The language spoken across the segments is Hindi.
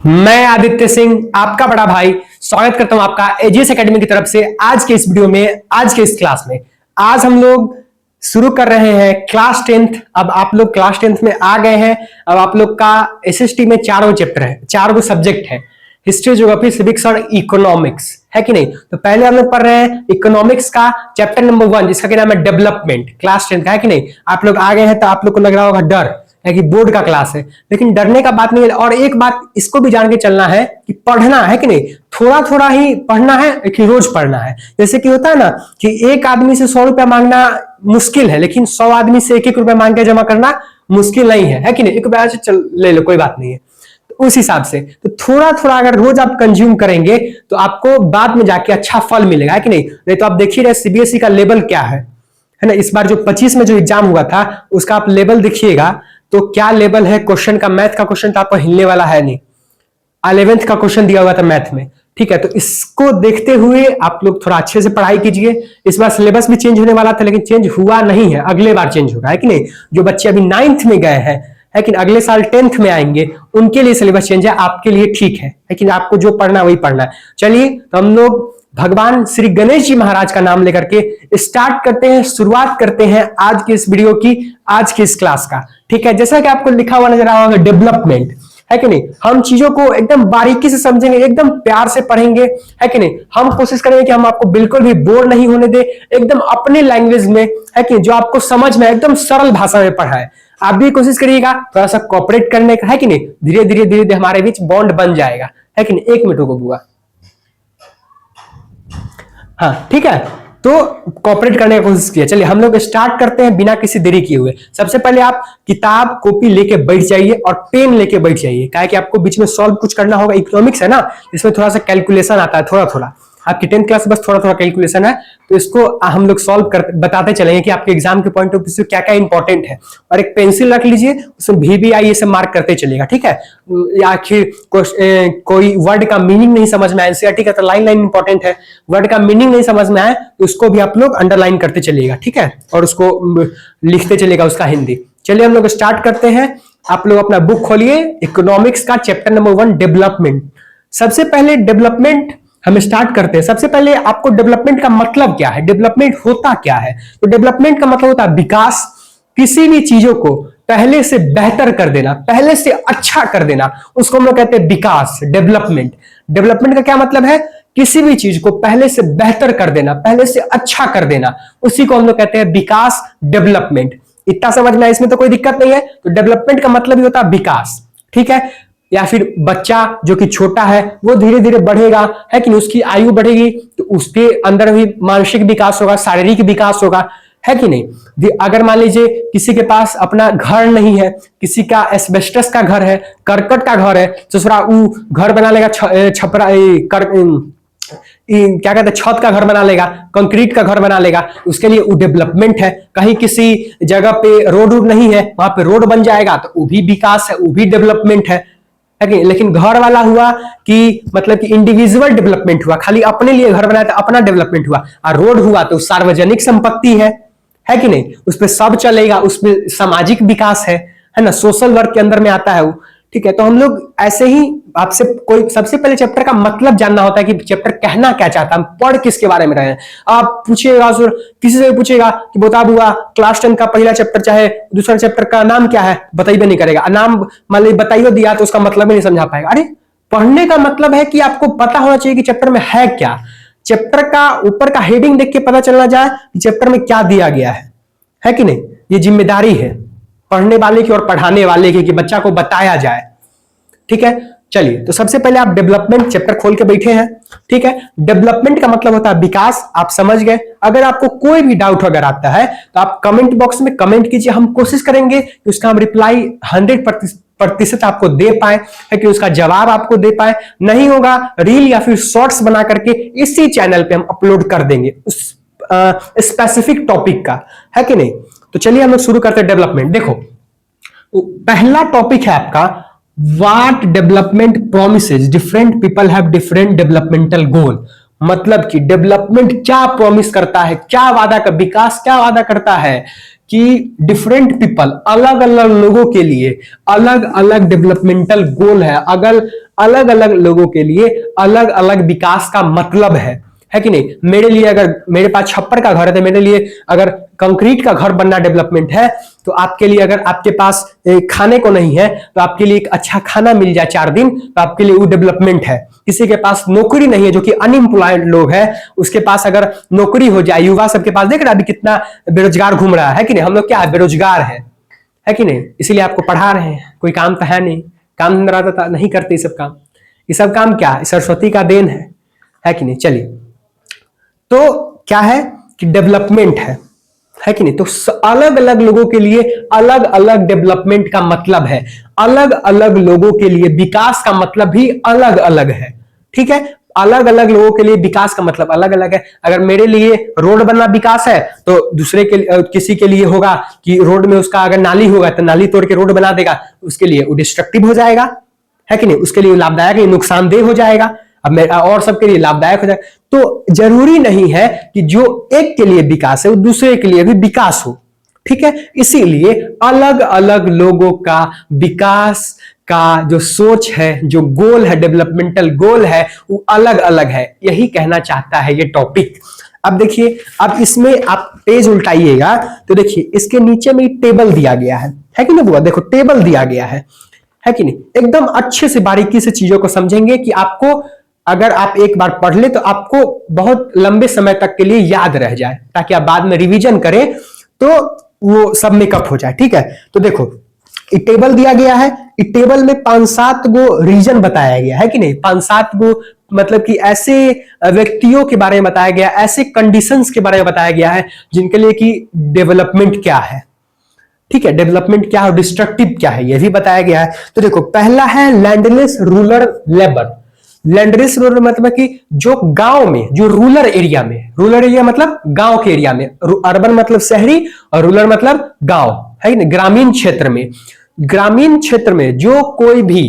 मैं आदित्य सिंह आपका बड़ा भाई स्वागत करता हूं आपका एजीएस एकेडमी की तरफ से आज के इस वीडियो में आज के इस क्लास में। आज हम लोग शुरू कर रहे हैं क्लास 10th। अब आप लोग क्लास 10th में आ गए हैं। अब आप लोग का एसएसटी में चारों चैप्टर है, चारों सब्जेक्ट है, हिस्ट्री, ज्योग्राफी, सिविक्स और इकोनॉमिक्स, है कि नहीं। तो पहले हम लोग पढ़ रहे हैं इकोनॉमिक्स का चैप्टर नंबर 1 जिसका क्या नाम है डेवलपमेंट, क्लास 10th का, है कि नहीं। आप लोग आ गए हैं तो आप लोग को लग रहा होगा डर है कि बोर्ड का क्लास है, लेकिन डरने का बात नहीं है। और एक बात इसको भी जान के चलना है कि पढ़ना है कि नहीं, थोड़ा थोड़ा ही पढ़ना है कि रोज पढ़ना है। जैसे कि होता है ना कि एक आदमी से 100 रुपया मांगना मुश्किल है, लेकिन 100 आदमी से 1-1 रुपया मांग के जमा करना मुश्किल नहीं है कि नहीं। 1 रुपया चल ले लो, कोई बात नहीं है। तो उस हिसाब से तो थोड़ा थोड़ा अगर रोज आप कंज्यूम करेंगे तो आपको बाद में जाके अच्छा फल मिलेगा, है कि नहीं तो आप देखिए रहे सीबीएसई का लेवल क्या है ना। इस बार जो 25 में जो एग्जाम हुआ था उसका आप लेवल देखिएगा तो क्या लेवल है। क्वेश्चन का, मैथ का क्वेश्चन तो आपको हिलने वाला है नहीं। 11th का क्वेश्चन दिया हुआ था मैथ में, ठीक है। तो इसको देखते हुए आप लोग थोड़ा अच्छे से पढ़ाई कीजिए। इस बार सिलेबस भी चेंज होने वाला था लेकिन चेंज हुआ नहीं है, अगले बार चेंज होगा, है कि नहीं। जो बच्चे अभी 9th में गए हैं, है कि अगले साल 10th में आएंगे, उनके लिए सिलेबस चेंज है, आपके लिए ठीक है कि आपको जो पढ़ना वही पढ़ना है। चलिए तो हम लोग भगवान श्री गणेश जी महाराज का नाम लेकर के स्टार्ट करते हैं, शुरुआत करते हैं आज की इस वीडियो की, आज की इस क्लास का, ठीक है। जैसा कि आपको लिखा हुआ नजर आ रहा होगा डेवलपमेंट, है कि नहीं। हम चीजों को एकदम बारीकी से समझेंगे, एकदम प्यार से पढ़ेंगे, है कि नहीं। हम कोशिश करेंगे कि हम आपको बिल्कुल भी बोर नहीं होने दे, एकदम अपने लैंग्वेज में, है कि जो आपको समझ में एकदम सरल भाषा में पढ़ाए। आप भी कोशिश करिएगा थोड़ा सा कॉपरेट करने का, है कि नहीं। धीरे धीरे धीरे धीरे हमारे बीच बॉन्ड बन जाएगा, है कि नहीं। 1 मिनट रुको बुआ, हाँ ठीक है। तो कॉपरेट करने की कोशिश किया। चलिए हम लोग स्टार्ट करते हैं बिना किसी देरी किए हुए। सबसे पहले आप किताब कॉपी लेके बैठ जाइए और पेन लेके बैठ जाइए, क्या है कि आपको बीच में सॉल्व कुछ करना होगा। इकोनॉमिक्स है ना, इसमें थोड़ा सा कैलकुलेशन आता है, थोड़ा थोड़ा। आपकी 10th क्लास बस थोड़ा थोड़ा कैलकुलेशन है, तो इसको हम लोग सॉल्व कर बताते चलेंगे कि आपके एग्जाम के पॉइंट ऑफ व्यू से क्या क्या इंपॉर्टेंट है। और एक पेंसिल रख लीजिए, उसमें VBI ये सब मार्क करते चलेगा, ठीक है। आखिर कोई वर्ड का मीनिंग नहीं समझ में आए, एनसीईआरटी का तो लाइन लाइन इंपॉर्टेंट है, वर्ड का मीनिंग नहीं समझ में आए तो उसको भी आप लोग अंडरलाइन करते चलिएगा, ठीक है। और उसको लिखते चलेगा उसका हिंदी। चलिए हम लोग स्टार्ट करते हैं। आप लोग अपना बुक खोलिए, इकोनॉमिक्स का चैप्टर नंबर 1 डेवलपमेंट। सबसे पहले डेवलपमेंट हम स्टार्ट करते हैं। सबसे पहले आपको डेवलपमेंट का मतलब क्या है, डेवलपमेंट होता क्या है। तो डेवलपमेंट का मतलब होता है विकास, किसी भी चीजों को पहले से बेहतर कर देना, पहले से अच्छा कर देना, उसको हम लोग कहते हैं विकास, डेवलपमेंट। डेवलपमेंट का क्या मतलब है, किसी भी चीज को पहले से बेहतर कर देना, पहले से अच्छा कर देना, उसी को हम लोग कहते हैं विकास, डेवलपमेंट। इतना समझना है, इसमें तो कोई दिक्कत नहीं है। तो डेवलपमेंट का मतलब ही होता है विकास, ठीक है। या फिर बच्चा जो कि छोटा है वो धीरे धीरे बढ़ेगा, है कि नहीं, उसकी आयु बढ़ेगी तो उसके अंदर भी मानसिक विकास होगा, शारीरिक विकास होगा, है कि नहीं। अगर मान लीजिए किसी के पास अपना घर नहीं है, किसी का एस्बेस्टस का घर है, करकट का घर है, तो वो घर बना लेगा, छपरा क्या कहते हैं, छत का घर बना लेगा, कंक्रीट का घर बना लेगा, उसके लिए वो डेवलपमेंट है। कहीं किसी जगह पे रोड नहीं है, वहां पे रोड बन जाएगा तो वो भी विकास है, वो भी डेवलपमेंट है। लेकिन घर वाला हुआ कि मतलब कि इंडिविजुअल डेवलपमेंट हुआ, खाली अपने लिए घर बनाया तो अपना डेवलपमेंट हुआ। और रोड हुआ तो सार्वजनिक संपत्ति है कि नहीं, उस पर सब चलेगा, उसमें सामाजिक विकास है ना, सोशल वर्क के अंदर में आता है वो, ठीक है। तो हम लोग ऐसे ही आपसे कोई सबसे पहले चैप्टर का मतलब जानना होता है कि चैप्टर कहना क्या चाहता है, हम पढ़ किसके बारे में रहे हैं। आप पूछिएगा, किसी से भी पूछेगा कि बता बुआ क्लास 10 का पहला चैप्टर चाहे दूसरा चैप्टर का नाम क्या है, बताइए नहीं करेगा। नाम मान लीजिए बताइए दिया तो उसका मतलब ही नहीं समझा पाएगा। अरे पढ़ने का मतलब है कि आपको पता होना चाहिए कि चैप्टर में है क्या। चैप्टर का ऊपर का हेडिंग देख के पता चलना जाए कि चैप्टर में क्या दिया गया है कि नहीं। ये जिम्मेदारी है पढ़ने वाले की और पढ़ाने वाले की कि बच्चा को बताया जाए, ठीक है। चलिए तो सबसे पहले आप डेवलपमेंट चैप्टर खोल के बैठे हैं, ठीक है। डेवलपमेंट का मतलब होता है विकास, आप समझ गए। अगर आपको कोई भी डाउट अगर आता है तो आप कमेंट बॉक्स में कमेंट कीजिए, हम कोशिश करेंगे कि उसका हम रिप्लाई 100% आपको दे पाए, है कि उसका जवाब आपको दे पाए। नहीं होगा रील या फिर शॉर्ट्स बना करके इसी चैनल पे हम अपलोड कर देंगे उस स्पेसिफिक टॉपिक का, है कि नहीं। तो चलिए हम लोग शुरू करते हैं डेवलपमेंट। देखो पहला टॉपिक है आपका what development promises, different people have different developmental goal. मतलब कि डेवलपमेंट क्या प्रॉमिस करता है, क्या वादा कर, विकास क्या वादा करता है कि डिफरेंट पीपल, अलग अलग लोगों के लिए अलग अलग डेवलपमेंटल गोल अलग अलग लोगों के लिए अलग अलग विकास का मतलब है कि नहीं। मेरे लिए अगर मेरे पास छप्पर का घर है तो मेरे लिए अगर कंक्रीट का घर बनना डेवलपमेंट है, तो आपके लिए अगर आपके पास खाने को नहीं है तो आपके लिए एक अच्छा खाना मिल जाए 4 दिन, तो आपके लिए वो डेवलपमेंट है। किसी के पास नौकरी नहीं है, जो कि अनएम्प्लॉयड लोग है, उसके पास अगर नौकरी हो जाए, युवा सबके पास, देख रहा है अभी कितना बेरोजगार घूम रहा है कि नहीं। हम लोग क्या है, बेरोजगार है कि नहीं, इसीलिए आपको पढ़ा रहे हैं। कोई काम तो है नहीं, काम धंधा रहता नहीं करते ये सब काम। ये सब काम क्या है, सरस्वती का देन है कि नहीं। चलिए, तो क्या है कि डेवलपमेंट है कि नहीं। तो अलग अलग लोगों के लिए अलग अलग डेवलपमेंट का मतलब है, अलग अलग लोगों के लिए विकास का मतलब भी अलग अलग है। ठीक है, अलग अलग लोगों के लिए विकास का मतलब अलग अलग है। अगर मेरे लिए रोड बनना विकास है, तो दूसरे के किसी के लिए होगा कि रोड में उसका अगर नाली होगा तो नाली तोड़ के रोड बना देगा, उसके लिए वो डिस्ट्रक्टिव हो जाएगा, है कि नहीं, उसके लिए लाभदायक नहीं, नुकसानदेह हो जाएगा। अब और सबके लिए लाभदायक हो जाएगा। तो जरूरी नहीं है कि जो एक के लिए विकास है वो दूसरे के लिए भी विकास हो। ठीक है, इसीलिए अलग अलग लोगों का विकास का जो सोच है, जो गोल है, डेवलपमेंटल गोल है, वो अलग अलग है। यही कहना चाहता है ये टॉपिक। अब देखिए, अब इसमें आप पेज उल्टाइएगा तो देखिए इसके नीचे में टेबल दिया गया है कि नहीं बुआ, देखो टेबल दिया गया है कि नहीं। एकदम अच्छे से बारीकी से चीजों को समझेंगे कि आपको, अगर आप एक बार पढ़ ले तो आपको बहुत लंबे समय तक के लिए याद रह जाए, ताकि आप बाद में रिवीजन करें तो वो सब मेकअप हो जाए। ठीक है, तो देखो ये टेबल दिया गया है। इस टेबल में 5-7 गो रीजन बताया गया है कि नहीं, 5-7 गो मतलब कि ऐसे व्यक्तियों के बारे में बताया गया, ऐसे कंडीशंस के बारे में बताया गया है जिनके लिए कि डेवलपमेंट क्या है। ठीक है, डेवलपमेंट क्या है, डिस्ट्रक्टिव क्या है, यह भी बताया गया है। तो देखो, पहला है landless rural labour. Landless rural मतलब कि जो गांव में, जो रूरल एरिया मतलब गांव के एरिया में, अर्बन मतलब शहरी और रूरल मतलब गांव, है ना, ग्रामीण क्षेत्र में जो कोई भी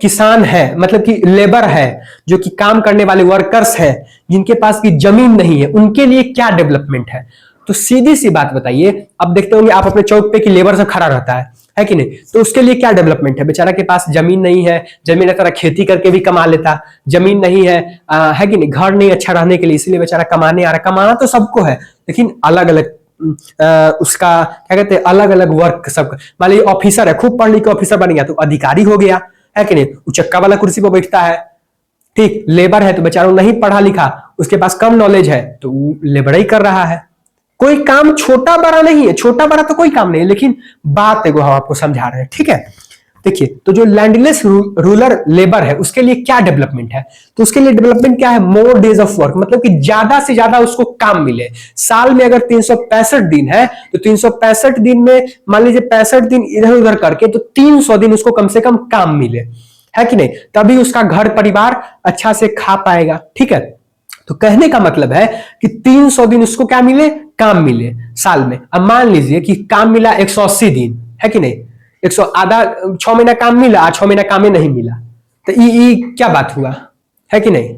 किसान है, मतलब कि लेबर है, जो कि काम करने वाले वर्कर्स है, जिनके पास की जमीन नहीं है, उनके लिए क्या डेवलपमेंट है। तो सीधी सी बात बताइए, अब देखते होंगे आप अपने चौक पे कि लेबर सब खड़ा रहता है कि नहीं, तो उसके लिए क्या डेवलपमेंट है। बेचारा के पास जमीन नहीं है, जमीन तरह खेती करके भी कमा लेता, जमीन नहीं है कि नहीं, घर नहीं अच्छा रहने के लिए, इसलिए बेचारा कमाने आ रहा। कमाना तो सबको है, लेकिन अलग अलग उसका क्या कहते हैं, अलग अलग वर्क सब। मान लीजिए ऑफिसर है, खूब पढ़ लिख के ऑफिसर बन गया तो अधिकारी हो गया, है कि नहीं, उचक्का वाला कुर्सी पर बैठता है। ठीक, लेबर है तो बेचारा नहीं पढ़ा लिखा, उसके पास कम नॉलेज है तो लेबर ही कर रहा है। कोई काम छोटा बड़ा नहीं है, छोटा बड़ा तो कोई काम नहीं है, लेकिन बात एगो हम आपको समझा रहे हैं। ठीक है, देखिए, तो जो लैंडलेस रूरल लेबर है उसके लिए क्या डेवलपमेंट है, तो उसके लिए डेवलपमेंट क्या है, मोर डेज ऑफ वर्क, मतलब कि ज्यादा से ज्यादा उसको काम मिले। साल में अगर 365 दिन है तो 365 दिन में मान लीजिए 65 दिन इधर उधर करके तो 300 दिन उसको कम से कम काम मिले, है कि नहीं, तभी उसका घर परिवार अच्छा से खा पाएगा। ठीक है, तो कहने का मतलब है कि 300 दिन उसको क्या मिले, काम मिले साल में। अब मान लीजिए कि काम मिला 180 दिन, है कि नहीं, 100 आधा 6 महीना काम मिला, 6 महीना काम ही नहीं मिला, तो ये क्या बात हुआ, है कि नहीं।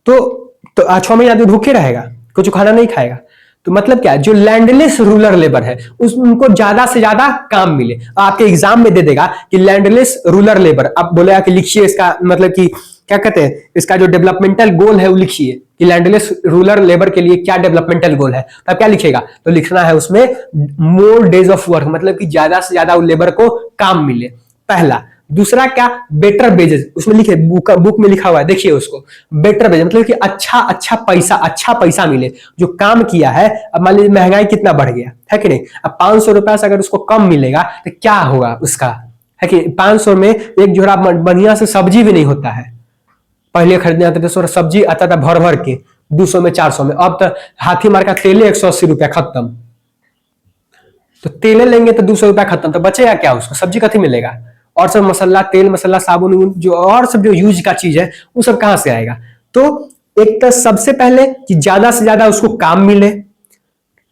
तो 6 महीना आदमी भूखे रहेगा, कुछ खाना नहीं खाएगा। तो मतलब क्या है, जो लैंडलेस रूरल लेबर है उनको ज्यादा से ज्यादा काम मिले। आपके एग्जाम में दे देगा कि लैंडलेस रूरल लेबर, आप बोलेगा कि लिखिए इसका मतलब कि क्या कहते हैं, इसका जो डेवलपमेंटल गोल है वो लिखिए कि लैंडलेस रूरल लेबर के लिए क्या डेवलपमेंटल गोल है। तो आप क्या लिखेगा, तो लिखना है उसमें मोर डेज ऑफ वर्क, मतलब कि ज्यादा से ज्यादा लेबर को काम मिले, पहला। दूसरा क्या, बेटर वेजेस, उसमें लिखे बुक में लिखा हुआ है, देखिए उसको, बेटर वेजेस मतलब कि अच्छा पैसा मिले जो काम किया है। अब मान लीजिए महंगाई कितना बढ़ गया, है कि नहीं, अब 500 रुपया से अगर उसको कम मिलेगा तो क्या होगा उसका, है कि 500 में एक जोड़ा बढ़िया से सब्जी भी नहीं होता है। पहले खरीदने आते थे सब्जी आता था भर भर के 200 में 400 में, अब तो हाथी मार का तेले 180 रुपया खत्म। तो तेले लेंगे तो 200 रुपया खत्म, तो बचेगा क्या, उसको सब्जी कथी मिलेगा, और सब मसाला, तेल मसाला, साबुन, जो और सब जो यूज का चीज है वो सब कहां से आएगा। तो एक तो सबसे पहले कि ज्यादा से ज्यादा उसको काम मिले,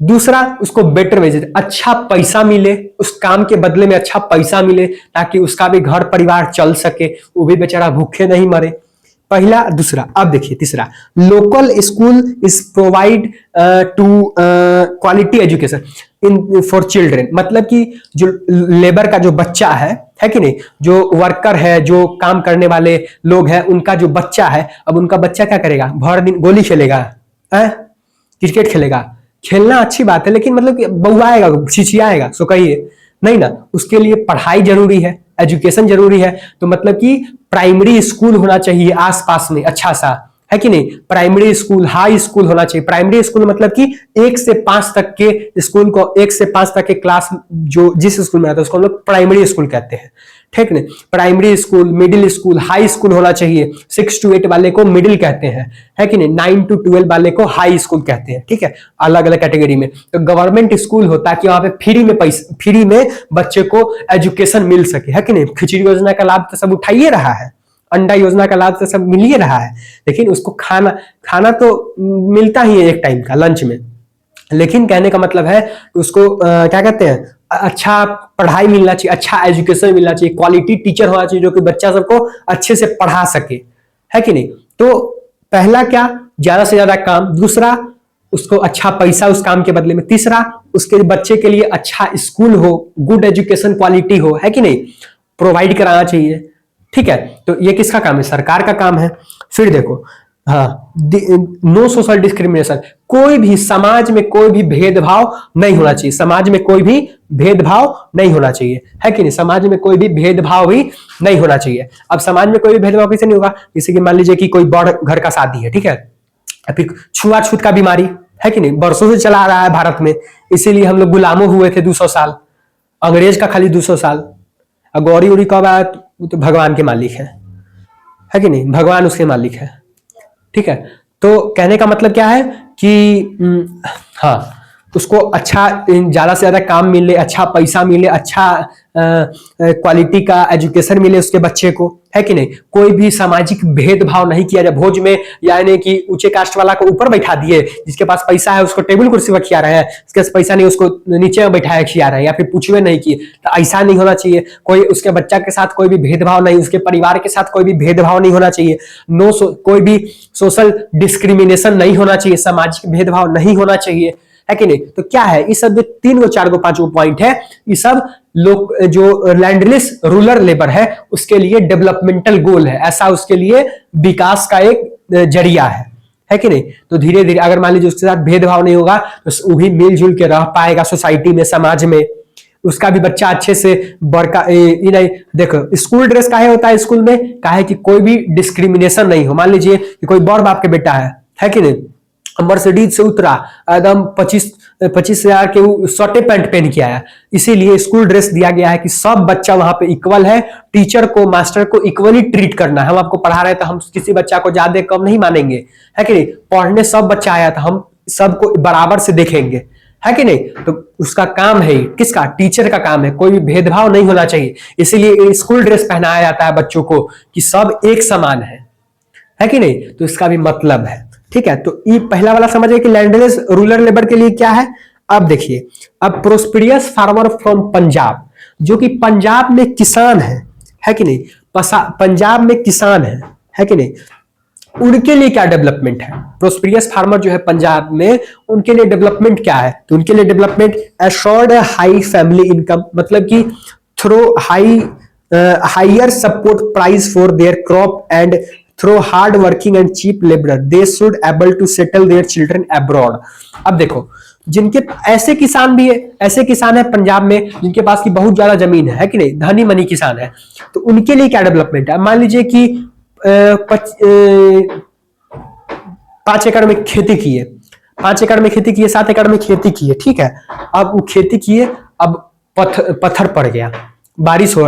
दूसरा उसको बेटर वेजेस, अच्छा पैसा मिले, उस काम के बदले में अच्छा पैसा मिले ताकि उसका भी घर परिवार चल सके, वो भी बेचारा भूखे नहीं मरे। पहला, दूसरा। अब देखिए तीसरा, local school is provide to quality education in for children. मतलब कि जो लेबर का जो बच्चा है कि नहीं, जो वर्कर है, जो काम करने वाले लोग हैं, उनका जो बच्चा है, अब उनका बच्चा क्या करेगा, भर दिन गोली खेलेगा, क्रिकेट खेलेगा। खेलना अच्छी बात है, लेकिन मतलब कि बहुआएगा, छिछियाएगा, सो कहिए नहीं ना। उसके लिए पढ़ाई जरूरी है, एजुकेशन जरूरी है। तो मतलब कि प्राइमरी स्कूल होना चाहिए आसपास में अच्छा सा, है कि नहीं। प्राइमरी स्कूल, हाई स्कूल होना चाहिए। प्राइमरी स्कूल मतलब कि 1 से 5 तक के स्कूल को, 1 से 5 तक के क्लास जो जिस स्कूल में आता है उसको हम लोग प्राइमरी स्कूल कहते हैं, ठीक है। Primary school, middle school, high school होना चाहिए। 6 to 8 वाले को मिडिल कहते हैं, है कि नहीं। 9 to 12 वाले को हाई स्कूल कहते हैं, ठीक है, अलग अलग कैटेगरी में। तो गवर्नमेंट स्कूल होता है कि वहां पे फ्री में बच्चे को एजुकेशन मिल सके, है कि नहीं। खिचड़ी योजना का लाभ तो सब उठाइए रहा है, अंडा योजना का लाभ तो सब मिल ही रहा है, लेकिन उसको खाना तो मिलता ही है एक टाइम का लंच में। लेकिन कहने का मतलब है उसको क्या कहते हैं, अच्छा पढ़ाई मिलना चाहिए, अच्छा एजुकेशन मिलना चाहिए, क्वालिटी टीचर होना चाहिए जो कि बच्चा सबको अच्छे से पढ़ा सके, है कि नहीं। तो पहला क्या, ज्यादा से ज्यादा काम। दूसरा, उसको अच्छा पैसा उस काम के बदले में। तीसरा, उसके बच्चे के लिए अच्छा स्कूल हो, गुड एजुकेशन क्वालिटी हो, है कि नहीं, प्रोवाइड कराना चाहिए, ठीक है। तो ये किसका काम है, सरकार का काम है। फिर देखो, हाँ, नो सोशल डिस्क्रिमिनेशन, कोई भी समाज में कोई भी भेदभाव नहीं होना चाहिए। समाज में कोई भी भेदभाव नहीं होना चाहिए, है कि नहीं। समाज में कोई भी भेदभाव ही नहीं होना चाहिए। अब समाज में कोई भी भेदभाव कैसे नहीं होगा, जैसे कि मान लीजिए कि कोई बड़ घर का शादी है, ठीक है, फिर छुआछूत का बीमारी, है कि नहीं, बरसों से चला आ रहा है भारत में, इसीलिए हम लोग गुलामों हुए थे 200 साल, अंग्रेज का खाली 200 साल। गौरी उरी कब आया, तो भगवान के मालिक है कि नहीं, भगवान उसके मालिक है, ठीक है। तो कहने का मतलब क्या है कि हाँ, उसको अच्छा, ज्यादा से ज्यादा काम मिले, अच्छा पैसा मिले, अच्छा क्वालिटी का एजुकेशन मिले उसके बच्चे को, है कि नहीं। कोई भी सामाजिक भेदभाव नहीं किया जाए भोज में, यानी कि ऊंचे कास्ट वाला को ऊपर बैठा दिए, जिसके पास पैसा है उसको टेबल कुर्सी पर खिया रहे हैं, जिसके पास पैसा नहीं उसको नीचे में बैठाया खिया रहे हैं, या फिर पूछवे नहीं किए। तो ऐसा नहीं होना चाहिए। कोई उसके बच्चा के साथ कोई भी भेदभाव नहीं, उसके परिवार के साथ कोई भी भेदभाव नहीं होना चाहिए। कोई भी सोशल डिस्क्रिमिनेशन नहीं होना चाहिए, सामाजिक भेदभाव नहीं होना चाहिए, है कि नहीं। तो क्या है, ये सब जो 3 गो 4 गो 5 गो पॉइंट है, ये सब लोग जो लैंडलेस रूरल लेबर है उसके लिए डेवलपमेंटल गोल है, ऐसा उसके लिए विकास का एक जरिया है कि नहीं। तो धीरे धीरे अगर मान लीजिए उसके साथ भेदभाव नहीं होगा तो वो भी मिलजुल के रह पाएगा सोसाइटी में, समाज में। उसका भी बच्चा अच्छे से बड़का नहीं। देखो, स्कूल ड्रेस काहे होता है स्कूल में, काहे कि कोई भी डिस्क्रिमिनेशन नहीं हो। मान लीजिए कि कोई बड़ बाप के बेटा है कि नहीं, मर्सिडीज से उतरा, एकदम 25,000 के शर्टे पैंट पहन के आया, इसीलिए स्कूल ड्रेस दिया गया है कि सब बच्चा वहां पे इक्वल है। टीचर को, मास्टर को इक्वली ट्रीट करना है। हम आपको पढ़ा रहे हैं तो हम किसी बच्चा को ज्यादा कम नहीं मानेंगे, है कि नहीं। पढ़ने सब बच्चा आया था, हम सबको बराबर से देखेंगे, है कि नहीं। तो उसका काम है, किसका, टीचर का काम है। कोई भी भेदभाव नहीं होना चाहिए, इसीलिए स्कूल ड्रेस पहनाया जाता है बच्चों को कि सब एक समान है कि नहीं। तो इसका भी मतलब है, ठीक है। तो ये पहला वाला समझिए कि लैंडलेस रूरल लेबर के लिए क्या है। अब देखिए, अब प्रोस्पेरियस फार्मर फ्रॉम पंजाब, जो कि पंजाब में किसान है कि नहीं, पंजाब में किसान है कि नहीं, उनके लिए क्या डेवलपमेंट है। प्रोस्पेरियस फार्मर जो है पंजाब में, उनके लिए डेवलपमेंट क्या है। तो उनके लिए development assured high family income, मतलब कि through higher support price for their crop and through hard working and cheap labor they should able to settle their children abroad। अब देखो, जिनके ऐसे किसान भी है, ऐसे किसान है पंजाब में जिनके पास की बहुत ज्यादा जमीन है कि नहीं, धनी मनी किसान है। तो उनके लिए क्या डेवलपमेंट है। मान लीजिए कि 5 एकड़ में खेती की है, 5 एकड़ में खेती की है, 7 एकड़ में खेती की है, ठीक है। अब वो खेती की है, अब पत्थर पड़ गया, बारिश हो,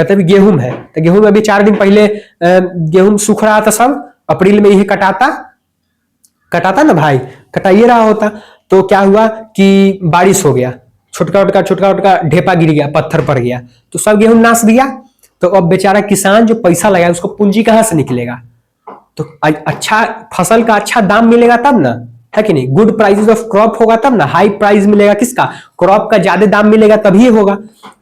मतलब गेहूं है तो गेहूं में अभी 4 दिन पहले गेहूं सूख रहा था, सब अप्रैल में ही कटाता ना भाई, कटाइए रहा होता। तो क्या हुआ कि बारिश हो गया, छोटका छोटका ढेपा गिर गया, पत्थर पड़ गया, तो सब गेहूं नाश दिया। तो अब बेचारा किसान जो पैसा लगाया उसको पूंजी कहां से निकलेगा। तो अच्छा फसल का अच्छा दाम मिलेगा तब ना, है कि नहीं। गुड प्राइसेस ऑफ क्रॉप होगा तब ना हाई प्राइस मिलेगा, किसका, क्रॉप का ज्यादा दाम मिलेगा तभी होगा।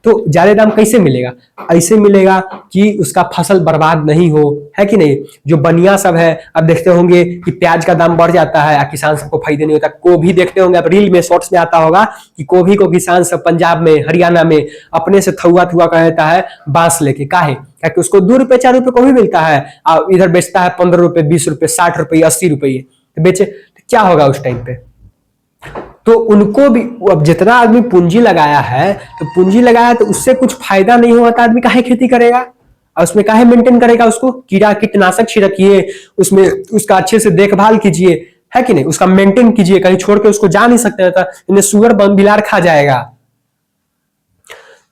तो ज्यादा दाम कैसे मिलेगा, ऐसे मिलेगा कि उसका फसल बर्बाद नहीं हो, है कि नहीं। जो बनिया सब है, अब देखते होंगे कि प्याज का दाम बढ़ जाता है, किसान सबको फायदे नहीं होता। गोभी देखते होंगे, अब रील में शॉर्ट्स में आता होगा कि गोभी को किसान सब पंजाब में हरियाणा में अपने से थुआ थुआ कर देता है बांस लेके, काहे, क्योंकि उसको 2 रुपए 4 रुपए को भी मिलता है, और इधर बेचता है 15 रुपए 20 रुपए 60 रुपए 80 रुपये बेचे, तो क्या होगा उस टाइम पे। तो उनको भी, अब जितना आदमी पूंजी लगाया है, तो पूंजी लगाया तो उससे कुछ फायदा नहीं हुआ तो आदमी काहे खेती करेगा, और उसमें काहे मेंटेन करेगा, उसको कीड़ा कीटनाशक छिड़किए, उसमें उसका अच्छे से देखभाल कीजिए, है कि नहीं, उसका मेंटेन कीजिए, कहीं छोड़ के उसको जा नहीं सकते, इन्हें सुअर बिलार खा जाएगा।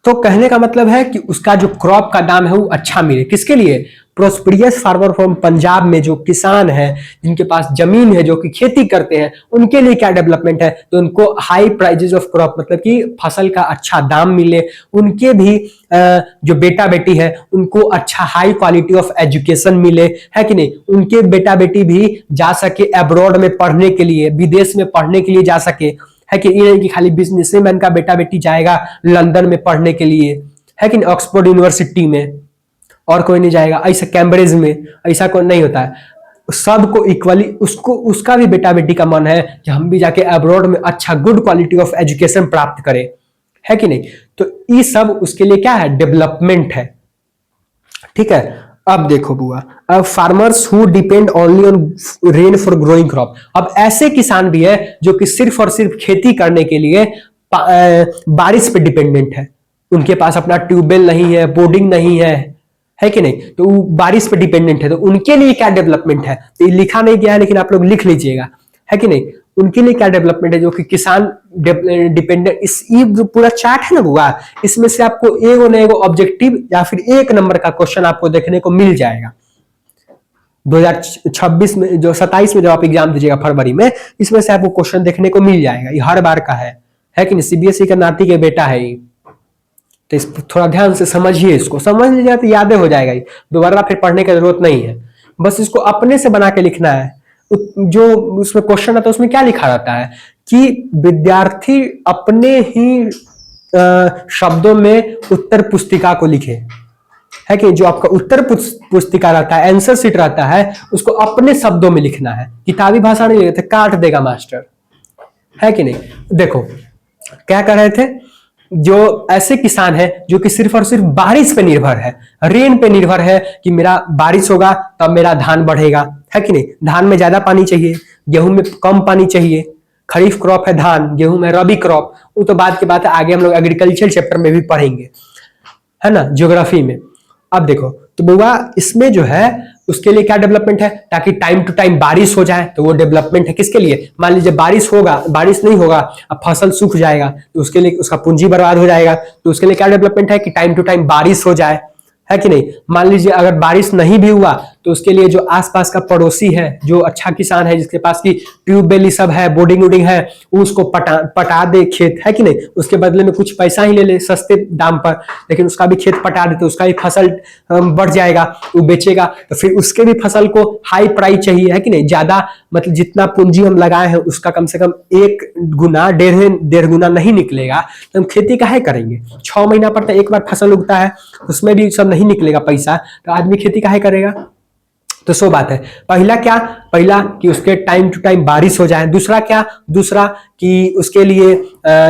तो कहने का मतलब है कि उसका जो क्रॉप का दाम है वो अच्छा मिले, किसके लिए, प्रोस्पेरियस फार्मर फ्रॉम पंजाब में जो किसान है, जिनके पास जमीन है, जो कि खेती करते हैं, उनके लिए क्या डेवलपमेंट है, तो उनको हाई प्राइजेस ऑफ क्रॉप, मतलब कि फसल का अच्छा दाम मिले, उनके भी जो बेटा बेटी है उनको अच्छा हाई क्वालिटी ऑफ एजुकेशन मिले, है कि नहीं, उनके बेटा बेटी भी जा सके अब्रॉड में पढ़ने के लिए, विदेश में पढ़ने के लिए जा सके, है कि ये कि खाली बिजनेसमैन का बेटा बेटी जाएगा लंदन में पढ़ने के लिए, है कि ऑक्सफोर्ड यूनिवर्सिटी में, और कोई नहीं जाएगा, ऐसा कैम्ब्रिज में ऐसा कोई नहीं होता है। सबको इक्वली, उसको उसका भी बेटा बेटी का मन है कि हम भी जाके अब्रॉड में अच्छा गुड क्वालिटी ऑफ एजुकेशन प्राप्त करें, है कि नहीं। तो ये सब उसके लिए क्या है, डेवलपमेंट है, ठीक है। अब देखो बुआ, अब farmers who depend only on rain for growing crop, अब ऐसे किसान भी है जो कि सिर्फ और सिर्फ खेती करने के लिए बारिश पे डिपेंडेंट है, उनके पास अपना ट्यूबवेल नहीं है, बोर्डिंग नहीं है कि नहीं, तो वो बारिश पे डिपेंडेंट है, तो उनके लिए क्या डेवलपमेंट है, तो ये लिखा नहीं गया है लेकिन आप लोग लिख लीजिएगा, है कि नहीं, उनके लिए क्या डेवलपमेंट है, जो कि किसान डिपेंडेंट। इस ये जो पूरा चार्ट है ना बुआ, इसमें से आपको एगो न एगो ऑब्जेक्टिव या फिर 1 नंबर का क्वेश्चन आपको देखने को मिल जाएगा 2026 में, जो 27 में जब आप एग्जाम दीजिएगा फरवरी में, इसमें से आपको क्वेश्चन देखने को मिल जाएगा, ये हर बार का है कि नहीं, सीबीएसई का नाती के बेटा है ये, तो इस थोड़ा ध्यान से समझिए, इसको समझ लीजिए तो याद हो जाएगा, दोबारा फिर पढ़ने की जरूरत नहीं है, बस इसको अपने से बना के लिखना है। जो उसमें क्वेश्चन आता है उसमें क्या लिखा रहता है कि विद्यार्थी अपने ही शब्दों में उत्तर पुस्तिका को लिखे, है कि जो आपका उत्तर पुस्तिका रहता है, आंसर शीट रहता है, उसको अपने शब्दों में लिखना है, किताबी भाषा नहीं लिखते, काट देगा मास्टर, है कि नहीं। देखो क्या कर रहे थे, जो ऐसे किसान है जो कि सिर्फ और सिर्फ बारिश पे निर्भर है, रेन पे निर्भर है कि मेरा बारिश होगा तब मेरा धान बढ़ेगा, है कि नहीं, धान में ज्यादा पानी चाहिए, गेहूं में कम पानी चाहिए, खरीफ क्रॉप है धान, गेहूं में रबी क्रॉप, वो तो बाद की बात है, आगे हम लोग एग्रीकल्चर चैप्टर में भी पढ़ेंगे, है ना, ज्योग्राफी में। अब देखो तो बुआ इसमें जो है उसके लिए क्या डेवलपमेंट है, ताकि टाइम टू टाइम बारिश हो जाए, तो वो डेवलपमेंट है किसके लिए, मान लीजिए बारिश होगा, बारिश नहीं होगा, अब फसल सूख जाएगा, तो उसके लिए उसका पूंजी बर्बाद हो जाएगा, तो उसके लिए क्या डेवलपमेंट है कि टाइम टू टाइम बारिश हो जाए, है कि नहीं। मान लीजिए अगर बारिश नहीं भी हुआ तो उसके लिए जो आसपास का पड़ोसी है, जो अच्छा किसान है, जिसके पास की ट्यूबवेल सब है, बोर्डिंग वोडिंग है, वो उसको पटा दे खेत, है कि नहीं, उसके बदले में कुछ पैसा ही ले ले सस्ते दाम पर, लेकिन उसका भी खेत पटा दे तो उसका भी फसल बढ़ जाएगा, वो बेचेगा, तो फिर उसके भी फसल को हाई प्राइस चाहिए, है कि नहीं, ज्यादा, मतलब जितना पूंजी हम लगाए हैं उसका कम से कम 1 गुना 1.5 गुना नहीं निकलेगा, तो हम खेती काहे करेंगे। 6 महीना पर तो एक बार फसल उगता है, उसमें भी सब नहीं निकलेगा पैसा, तो आदमी खेती काहे करेगा। तो सो बात है, पहला कि उसके टाइम टू टाइम बारिश हो जाए, दूसरा कि उसके लिए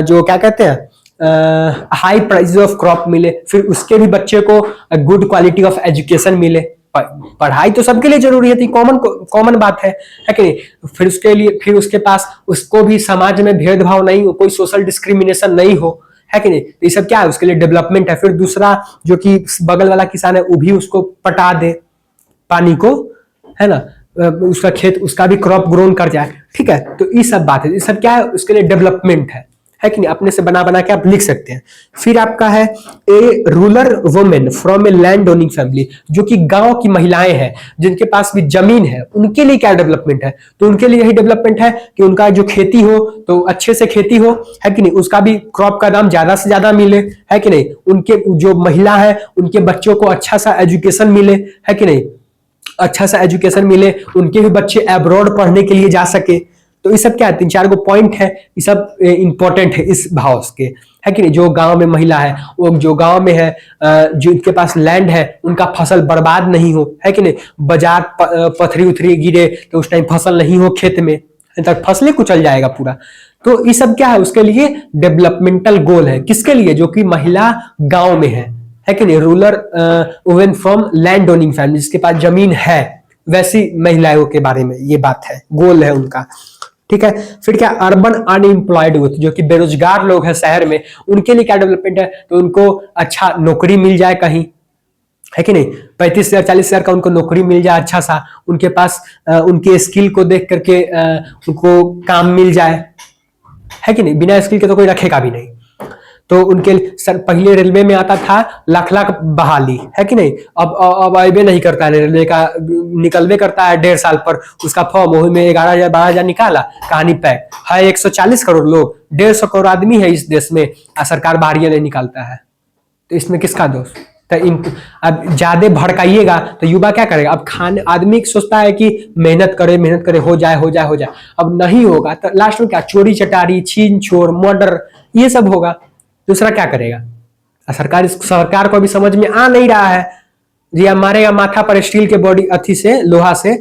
जो क्या कहते हैं हाई प्राइस ऑफ क्रॉप मिले, फिर उसके भी बच्चे को गुड क्वालिटी ऑफ एजुकेशन मिले, पढ़ाई तो सबके लिए जरूरी है, कॉमन बात है कि नहीं। फिर उसके लिए, फिर उसके पास उसको भी समाज में भेदभाव नहीं हो, कोई सोशल डिस्क्रिमिनेशन नहीं हो, है कि नहीं, तो ये सब क्या है, उसके लिए डेवलपमेंट है। फिर दूसरा जो कि बगल वाला किसान है वो भी उसको पटा दे पानी को, है ना, उसका खेत, उसका भी क्रॉप ग्रोन कर जाए, ठीक है। तो ये सब बात है, ये सब क्या है, उसके लिए डेवलपमेंट है कि नहीं, अपने से बना के आप लिख सकते हैं। फिर आपका है a rural women from a land owning family, जो कि गांव की महिलाएं हैं जिनके पास भी जमीन है, उनके लिए क्या डेवलपमेंट है, तो उनके लिए यही डेवलपमेंट है कि उनका जो खेती हो तो अच्छे से खेती हो, है कि नहीं, उसका भी क्रॉप का दाम ज्यादा से ज्यादा मिले, है कि नहीं, उनके जो महिला है उनके बच्चों को अच्छा सा एजुकेशन मिले, है कि नहीं, अच्छा सा एजुकेशन मिले, उनके भी बच्चे अब्रॉड पढ़ने के लिए जा सके, तो ये सब क्या है, 3-4 गो पॉइंट है, ये सब इंपॉर्टेंट है इस हाउस के, है कि नहीं। जो गांव में महिला है, वो जो गांव में है, जो इनके पास लैंड है, उनका फसल बर्बाद नहीं हो, है कि नहीं। बाजार पथरी उथरी गिरे तो उस टाइम फसल नहीं हो खेत में, तक फसलें कुचल जाएगा पूरा। तो ये सब क्या है, उसके लिए डेवलपमेंटल गोल है। किसके लिए, जो कि महिला गांव में है कि नहीं। Rural women from land owning family, जिसके पास जमीन है, वैसी महिलाओं के बारे में ये बात है, गोल है उनका, ठीक है। फिर क्या, अर्बन अनएम्प्लॉयड यूथ, जो कि बेरोजगार लोग हैं शहर में, उनके लिए क्या डेवलपमेंट है, तो उनको अच्छा नौकरी मिल जाए कहीं, है कि नहीं। 35,000 40,000 का उनको नौकरी मिल जाए अच्छा सा, उनके पास उनके स्किल को देख करके उनको काम मिल जाए, है कि नहीं। बिना स्किल के तो कोई रखेगा भी नहीं। तो उनके सर पहले रेलवे में आता था लाख लाख बहाली, है कि नहीं। अब अबे नहीं करता है रेलवे का, निकलवे करता है 1.5 साल पर उसका फॉर्म, वही में 11,000 12,000 निकाला, कहानी पैक है। 140 करोड़ लोग, 150 करोड़ आदमी है इस देश में, सरकार बाहरिया नहीं निकालता है, तो इसमें किसका दोष। तो अब ज्यादा भड़काइएगा तो युवा क्या करेगा। अब खाने, आदमी सोचता है कि मेहनत करे, हो जाए, अब नहीं होगा तो लास्ट में क्या, चोरी चटारी, छीन छोर, मर्डर, ये सब होगा। दूसरा क्या करेगा, सरकार को भी समझ में आ नहीं रहा है। जी मारेगा माथा पर स्टील के बॉडी अथी से, लोहा से,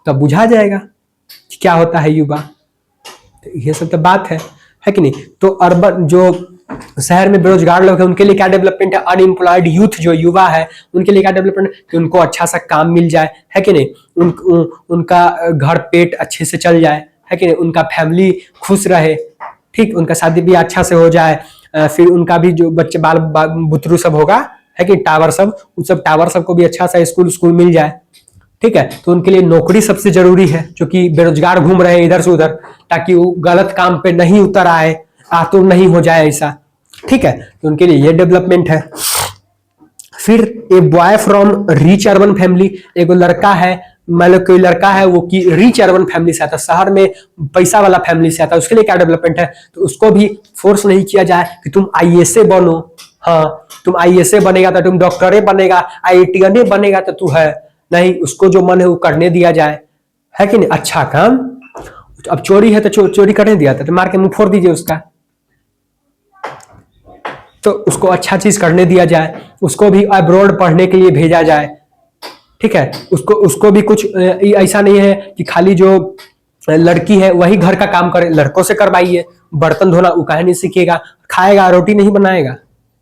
तब बुझा जाएगा कि क्या होता है युवा। तो ये सब तो बात है कि नहीं। तो अर्बन, जो शहर में बेरोजगार लोग हैं, उनके लिए क्या डेवलपमेंट है, अनएम्प्लॉयड यूथ जो युवा है, उनके लिए क्या डेवलपमेंट, कि उनको अच्छा सा काम मिल जाए, है कि नहीं। उनका घर पेट अच्छे से चल जाए, है कि नहीं। उनका फैमिली खुश रहे, ठीक, उनका शादी भी अच्छा से हो जाए। फिर उनका भी जो बच्चे बाल बुतरू सब होगा, है कि टावर सब, उस सब टावर सबको भी अच्छा सा स्कूल मिल जाए, ठीक है। तो उनके लिए नौकरी सबसे जरूरी है, जो कि बेरोजगार घूम रहे हैं इधर से उधर, ताकि वो गलत काम पे नहीं उतर आए, आतुर नहीं हो जाए ऐसा, ठीक है। तो उनके लिए ये डेवलपमेंट है। फिर a boy from rich urban family, एक लड़का है, मतलब कोई लड़का है वो कि रिच अर्बन फैमिली से आता है, शहर में पैसा वाला फैमिली से आता है, उसके लिए क्या डेवलपमेंट है, तो उसको भी फोर्स नहीं किया जाए कि तुम आईएसए बनो। हाँ, तुम आईएसए बनेगा तो तुम डॉक्टरे बनेगा, आईआईटीएन बनेगा तो तू है नहीं, उसको जो मन है वो करने दिया जाए, है कि नहीं। अच्छा काम, अब चोरी है तो चोरी करने दिया था तो मार के मुंह फोड़ दीजिए उसका, तो उसको अच्छा चीज करने दिया जाए, उसको भी अब्रॉड पढ़ने के लिए भेजा जाए, ठीक है। उसको भी कुछ ऐसा नहीं है कि खाली जो लड़की है वही घर का काम करे, लड़कों से करवाइए। बर्तन धोना वो काहे नहीं सीखेगा, खाएगा रोटी नहीं बनाएगा,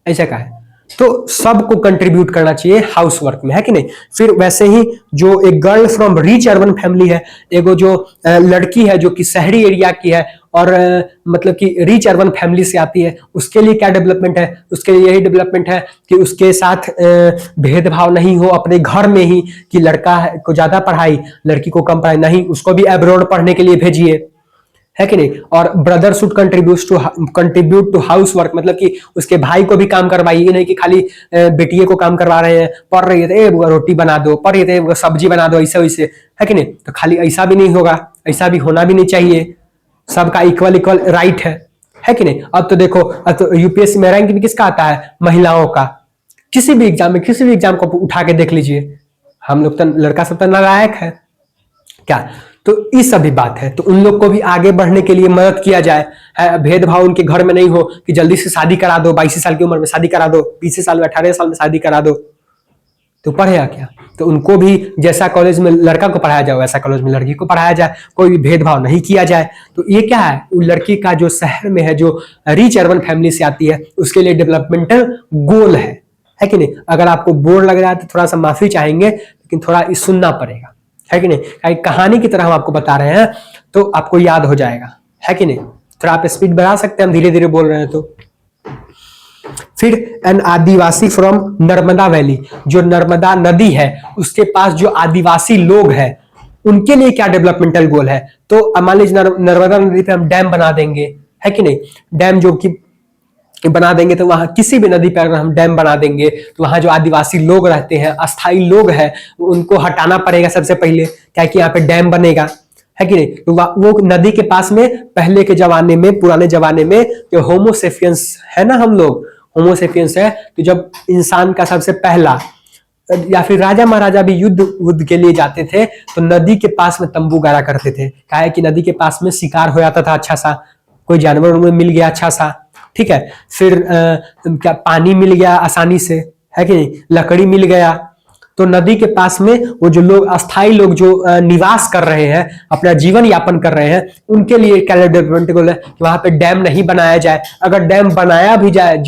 ऐसा का है। तो सबको कंट्रीब्यूट करना चाहिए हाउस वर्क में, है कि नहीं। फिर वैसे ही जो एक girl from rich urban family है, एगो जो लड़की है जो कि शहरी एरिया की है और मतलब कि रिच अर्बन फैमिली से आती है, उसके लिए क्या डेवलपमेंट है, उसके लिए यही डेवलपमेंट है कि उसके साथ भेदभाव नहीं हो अपने घर में ही, कि लड़का को ज्यादा पढ़ाई, लड़की को कम पढ़ाई नहीं, उसको भी अब्रॉड पढ़ने के लिए भेजिए, है कि नहीं। और brother should contribute to house work, मतलब कि उसके भाई को भी काम करवाइए, नहीं कि खाली बेटिए को काम करवा रहे हैं, पढ़ रही है तो रोटी बना दो, पढ़ रही है सब्जी बना दो, ऐसे वैसे, है कि नहीं। तो खाली ऐसा भी नहीं होगा, ऐसा भी होना भी नहीं चाहिए, सबका इक्वल राइट है कि नहीं। अब तो देखो, अब तो यूपीएससी में रैंक भी किसका आता है, महिलाओं का। किसी भी एग्जाम को उठा के देख लीजिए, हम लोग तो लड़का सब तो नालायक है क्या। तो ये सभी बात है, तो उन लोग को भी आगे बढ़ने के लिए मदद किया जाए, भेदभाव उनके घर में नहीं हो कि जल्दी से शादी करा दो, 22 साल की उम्र में शादी करा दो, 20 साल में 18 साल में शादी करा दो, तो पढ़ेगा क्या। तो उनको भी जैसा कॉलेज में लड़का को पढ़ाया जाए वैसा कॉलेज में लड़की को पढ़ाया जाए, कोई भी भेदभाव नहीं किया जाए। तो ये क्या है, वो लड़की का जो शहर में है, जो रिच अर्बन फैमिली से आती है, उसके लिए डेवलपमेंटल गोल है कि नहीं। अगर आपको बोर लग रहा है तो थोड़ा सा माफी चाहेंगे, लेकिन थोड़ा सुनना पड़ेगा, है कि नहीं। कहानी की तरह हम आपको बता रहे हैं तो आपको याद हो जाएगा, है कि नहीं। थोड़ा आप स्पीड बढ़ा सकते हैं, हम धीरे धीरे बोल रहे हैं तो। फिर an Adivasi from Narmada valley, जो नर्मदा नदी है उसके पास जो आदिवासी लोग हैं, उनके लिए क्या डेवलपमेंटल गोल है। तो मान लीजिए नर्मदा नदी पे हम डैम बना देंगे, है कि नहीं। डैम जो कि बना देंगे तो वहां किसी भी नदी पर अगर हम डैम बना देंगे तो वहां जो आदिवासी लोग रहते हैं, अस्थायी लोग हैं, उनको हटाना पड़ेगा सबसे पहले, क्या कि यहाँ पे डैम बनेगा, है कि नहीं। तो वो नदी के पास में पहले के जमाने में, पुराने जमाने में जो होमोसेपियंस है ना, हम लोग होमोसेपियंस है, तो जब इंसान का सबसे पहला या फिर राजा महाराजा भी युद्ध के लिए जाते थे तो नदी के पास में तंबू गाड़ा करते थे। क्या है कि नदी के पास में शिकार हो जाता था, अच्छा सा कोई जानवर में मिल गया अच्छा सा, ठीक है, फिर क्या पानी मिल गया आसानी से, है कि नहीं, लकड़ी मिल गया। तो नदी के पास में वो जो लोग अस्थाई लोग जो निवास कर रहे हैं, अपना जीवन यापन कर रहे हैं, उनके लिए क्या डेवलपमेंट गोल है कि वहां पे डैम नहीं बनाया जाए। अगर डैम बनाया भी जाए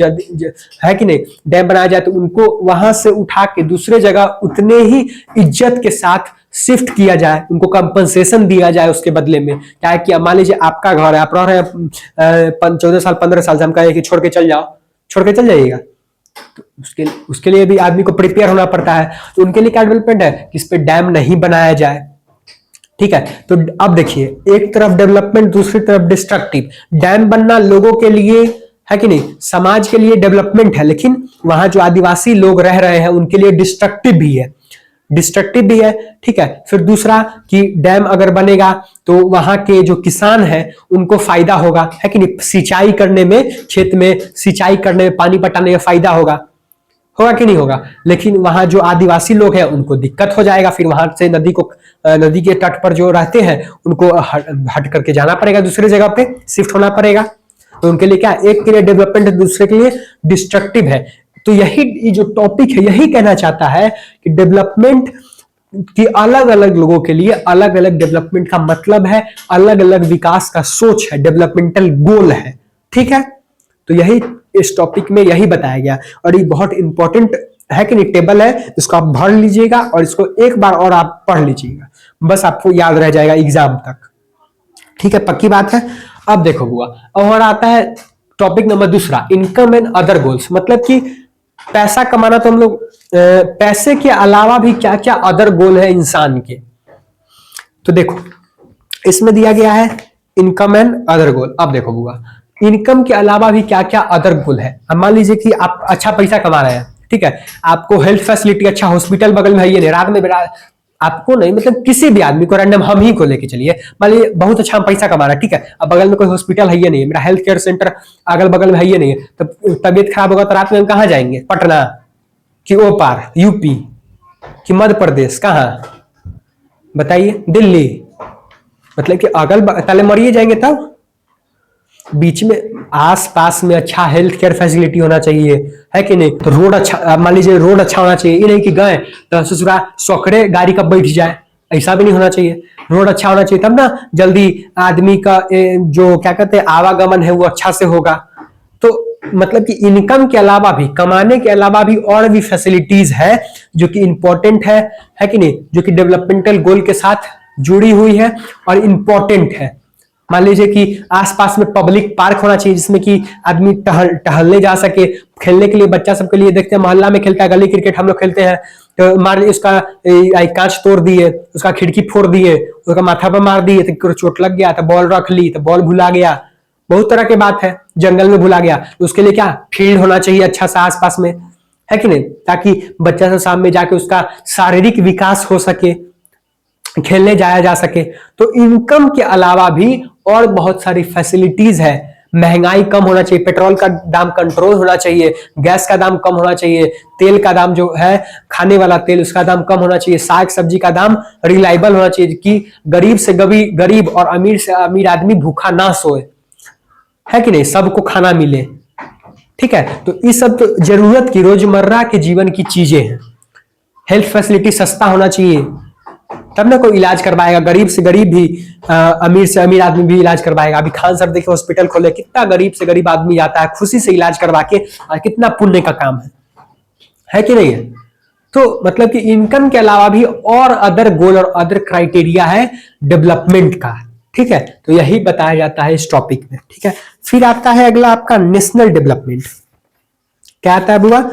है कि नहीं, डैम बनाया जाए तो उनको वहां से उठा के दूसरे जगह उतने ही इज्जत के साथ शिफ्ट किया जाए, उनको कंपनसेशन दिया जाए उसके बदले में। क्या है कि मान लीजिए आपका घर है, आप रह रहे हैं 14 साल 15 साल से, हम कहें कि छोड़ के चल जाओ, छोड़ के चल जाइएगा, तो उसके लिए भी आदमी को प्रिपेयर होना पड़ता है। तो उनके लिए क्या डेवलपमेंट है कि इस पे डैम नहीं बनाया जाए, ठीक है। तो अब देखिए, एक तरफ डेवलपमेंट, दूसरी तरफ डिस्ट्रक्टिव। डैम बनना लोगों के लिए है कि नहीं, समाज के लिए डेवलपमेंट है, लेकिन वहां जो आदिवासी लोग रह रहे हैं उनके लिए डिस्ट्रक्टिव भी है, डिस्ट्रक्टिव भी है, ठीक है। फिर दूसरा कि डैम अगर बनेगा तो वहां के जो किसान हैं उनको फायदा होगा, है कि नहीं, सिंचाई करने में, खेत में सिंचाई करने में, पानी पटाने में फायदा होगा, होगा कि नहीं होगा। लेकिन वहां जो आदिवासी लोग हैं उनको दिक्कत हो जाएगा, फिर वहां से नदी के तट पर जो रहते हैं उनको हट करके जाना पड़ेगा, दूसरी जगह पे शिफ्ट होना पड़ेगा। तो उनके लिए क्या, एक के लिए डेवलपमेंट है, दूसरे के लिए डिस्ट्रक्टिव है। तो यही जो टॉपिक है यही कहना चाहता है कि डेवलपमेंट की अलग अलग लोगों के लिए अलग अलग डेवलपमेंट का मतलब है, अलग अलग विकास का सोच है, डेवलपमेंटल गोल है, ठीक है। तो यही इस टॉपिक में यही बताया गया, और ये बहुत इंपॉर्टेंट है कि नहीं, टेबल है, इसको आप भर लीजिएगा और इसको एक बार और आप पढ़ लीजिएगा, बस आपको याद रह जाएगा एग्जाम तक, ठीक है, पक्की बात है। अब देखो बुआ, और आता है टॉपिक नंबर दूसरा, इनकम एंड अदर गोल्स। मतलब कि पैसा कमाना, तो हम लोग पैसे के अलावा भी क्या क्या अदर गोल है इंसान के। तो देखो इसमें दिया गया है इनकम एंड अदर गोल। अब देखो बुआ, इनकम के अलावा भी क्या क्या अदर गोल है। अब मान लीजिए कि आप अच्छा पैसा कमा रहे हैं, ठीक है, आपको हेल्थ फैसिलिटी, अच्छा हॉस्पिटल बगल में है, ये नहीं रात में आपको नहीं, मतलब किसी भी आदमी को, रैंडम हम ही को लेके चलिए, मान लीजिए बहुत अच्छा हम पैसा कमा रहा है, ठीक है, अब बगल में कोई हॉस्पिटल है ये नहीं है, मेरा हेल्थ केयर सेंटर अगल बगल में है ये नहीं है, तो तबियत खराब होगा तो रात में हम कहाँ जाएंगे, पटना कि ओ पार यूपी कि मध्य प्रदेश, कहाँ बताइए, दिल्ली, मतलब कि अगल पहले मरिए जाएंगे, तब बीच में आस पास में अच्छा हेल्थ केयर फैसिलिटी होना चाहिए, है कि नहीं। तो रोड अच्छा, मान लीजिए रोड अच्छा होना चाहिए, ये नहीं कि गए तो ससुरा सौकड़े गाड़ी का बैठ जाए, ऐसा भी नहीं होना चाहिए। रोड अच्छा होना चाहिए, तब ना जल्दी आदमी का जो क्या कहते हैं आवागमन है वो अच्छा से होगा। तो मतलब कि इनकम के अलावा भी, कमाने के अलावा भी और भी फैसिलिटीज है जो कि इंपॉर्टेंट है कि नहीं, जो कि डेवलपमेंटल गोल के साथ जुड़ी हुई है और इंपॉर्टेंट है। मान लीजिए कि आसपास में पब्लिक पार्क होना चाहिए जिसमें कि आदमी टहलने जा सके, खेलने के लिए बच्चा सबके लिए, देखते हैं मोहल्ला में खेलता है, गली क्रिकेट हम लोग खेलते हैं, तो मार उसका कांच तोड़ दिए, उसका खिड़की फोड़ दिए, उसका माथा पर मार दिए तो चोट लग गया, तो बॉल रख ली तो बॉल भुला गया, बहुत तरह की बात है, जंगल में भुला गया, तो उसके लिए क्या फील्ड होना चाहिए अच्छा सा आसपास में, है कि नहीं, ताकि बच्चा से सामने जाके उसका शारीरिक विकास हो सके, खेलने जाया जा सके। तो इनकम के अलावा भी और बहुत सारी फैसिलिटीज है। महंगाई कम होना चाहिए, पेट्रोल का दाम कंट्रोल होना चाहिए, गैस का दाम कम होना चाहिए, तेल का दाम जो है खाने वाला तेल उसका दाम कम होना चाहिए, साग सब्जी का दाम रिलायबल होना चाहिए कि गरीब से गरीब और अमीर से अमीर आदमी भूखा ना सोए, है कि नहीं, सबको खाना मिले, ठीक है। तो ये सब तो जरूरत की रोजमर्रा के जीवन की चीजें हैं। हेल्थ फैसिलिटी सस्ता होना चाहिए, तब ना कोई इलाज करवाएगा, गरीब से गरीब भी अमीर से अमीर आदमी भी इलाज करवाएगा। अभी खान सर देखिए हॉस्पिटल खोले, कितना गरीब से गरीब आदमी जाता है खुशी से इलाज करवा के, और कितना पुण्य का काम है कि नहीं है। तो मतलब कि इनकम के अलावा भी और अदर गोल और अदर क्राइटेरिया है डेवलपमेंट का, ठीक है। तो यही बताया जाता है इस टॉपिक में, ठीक है। फिर आता है अगला आपका नेशनल डेवलपमेंट। क्या आता है बुआ,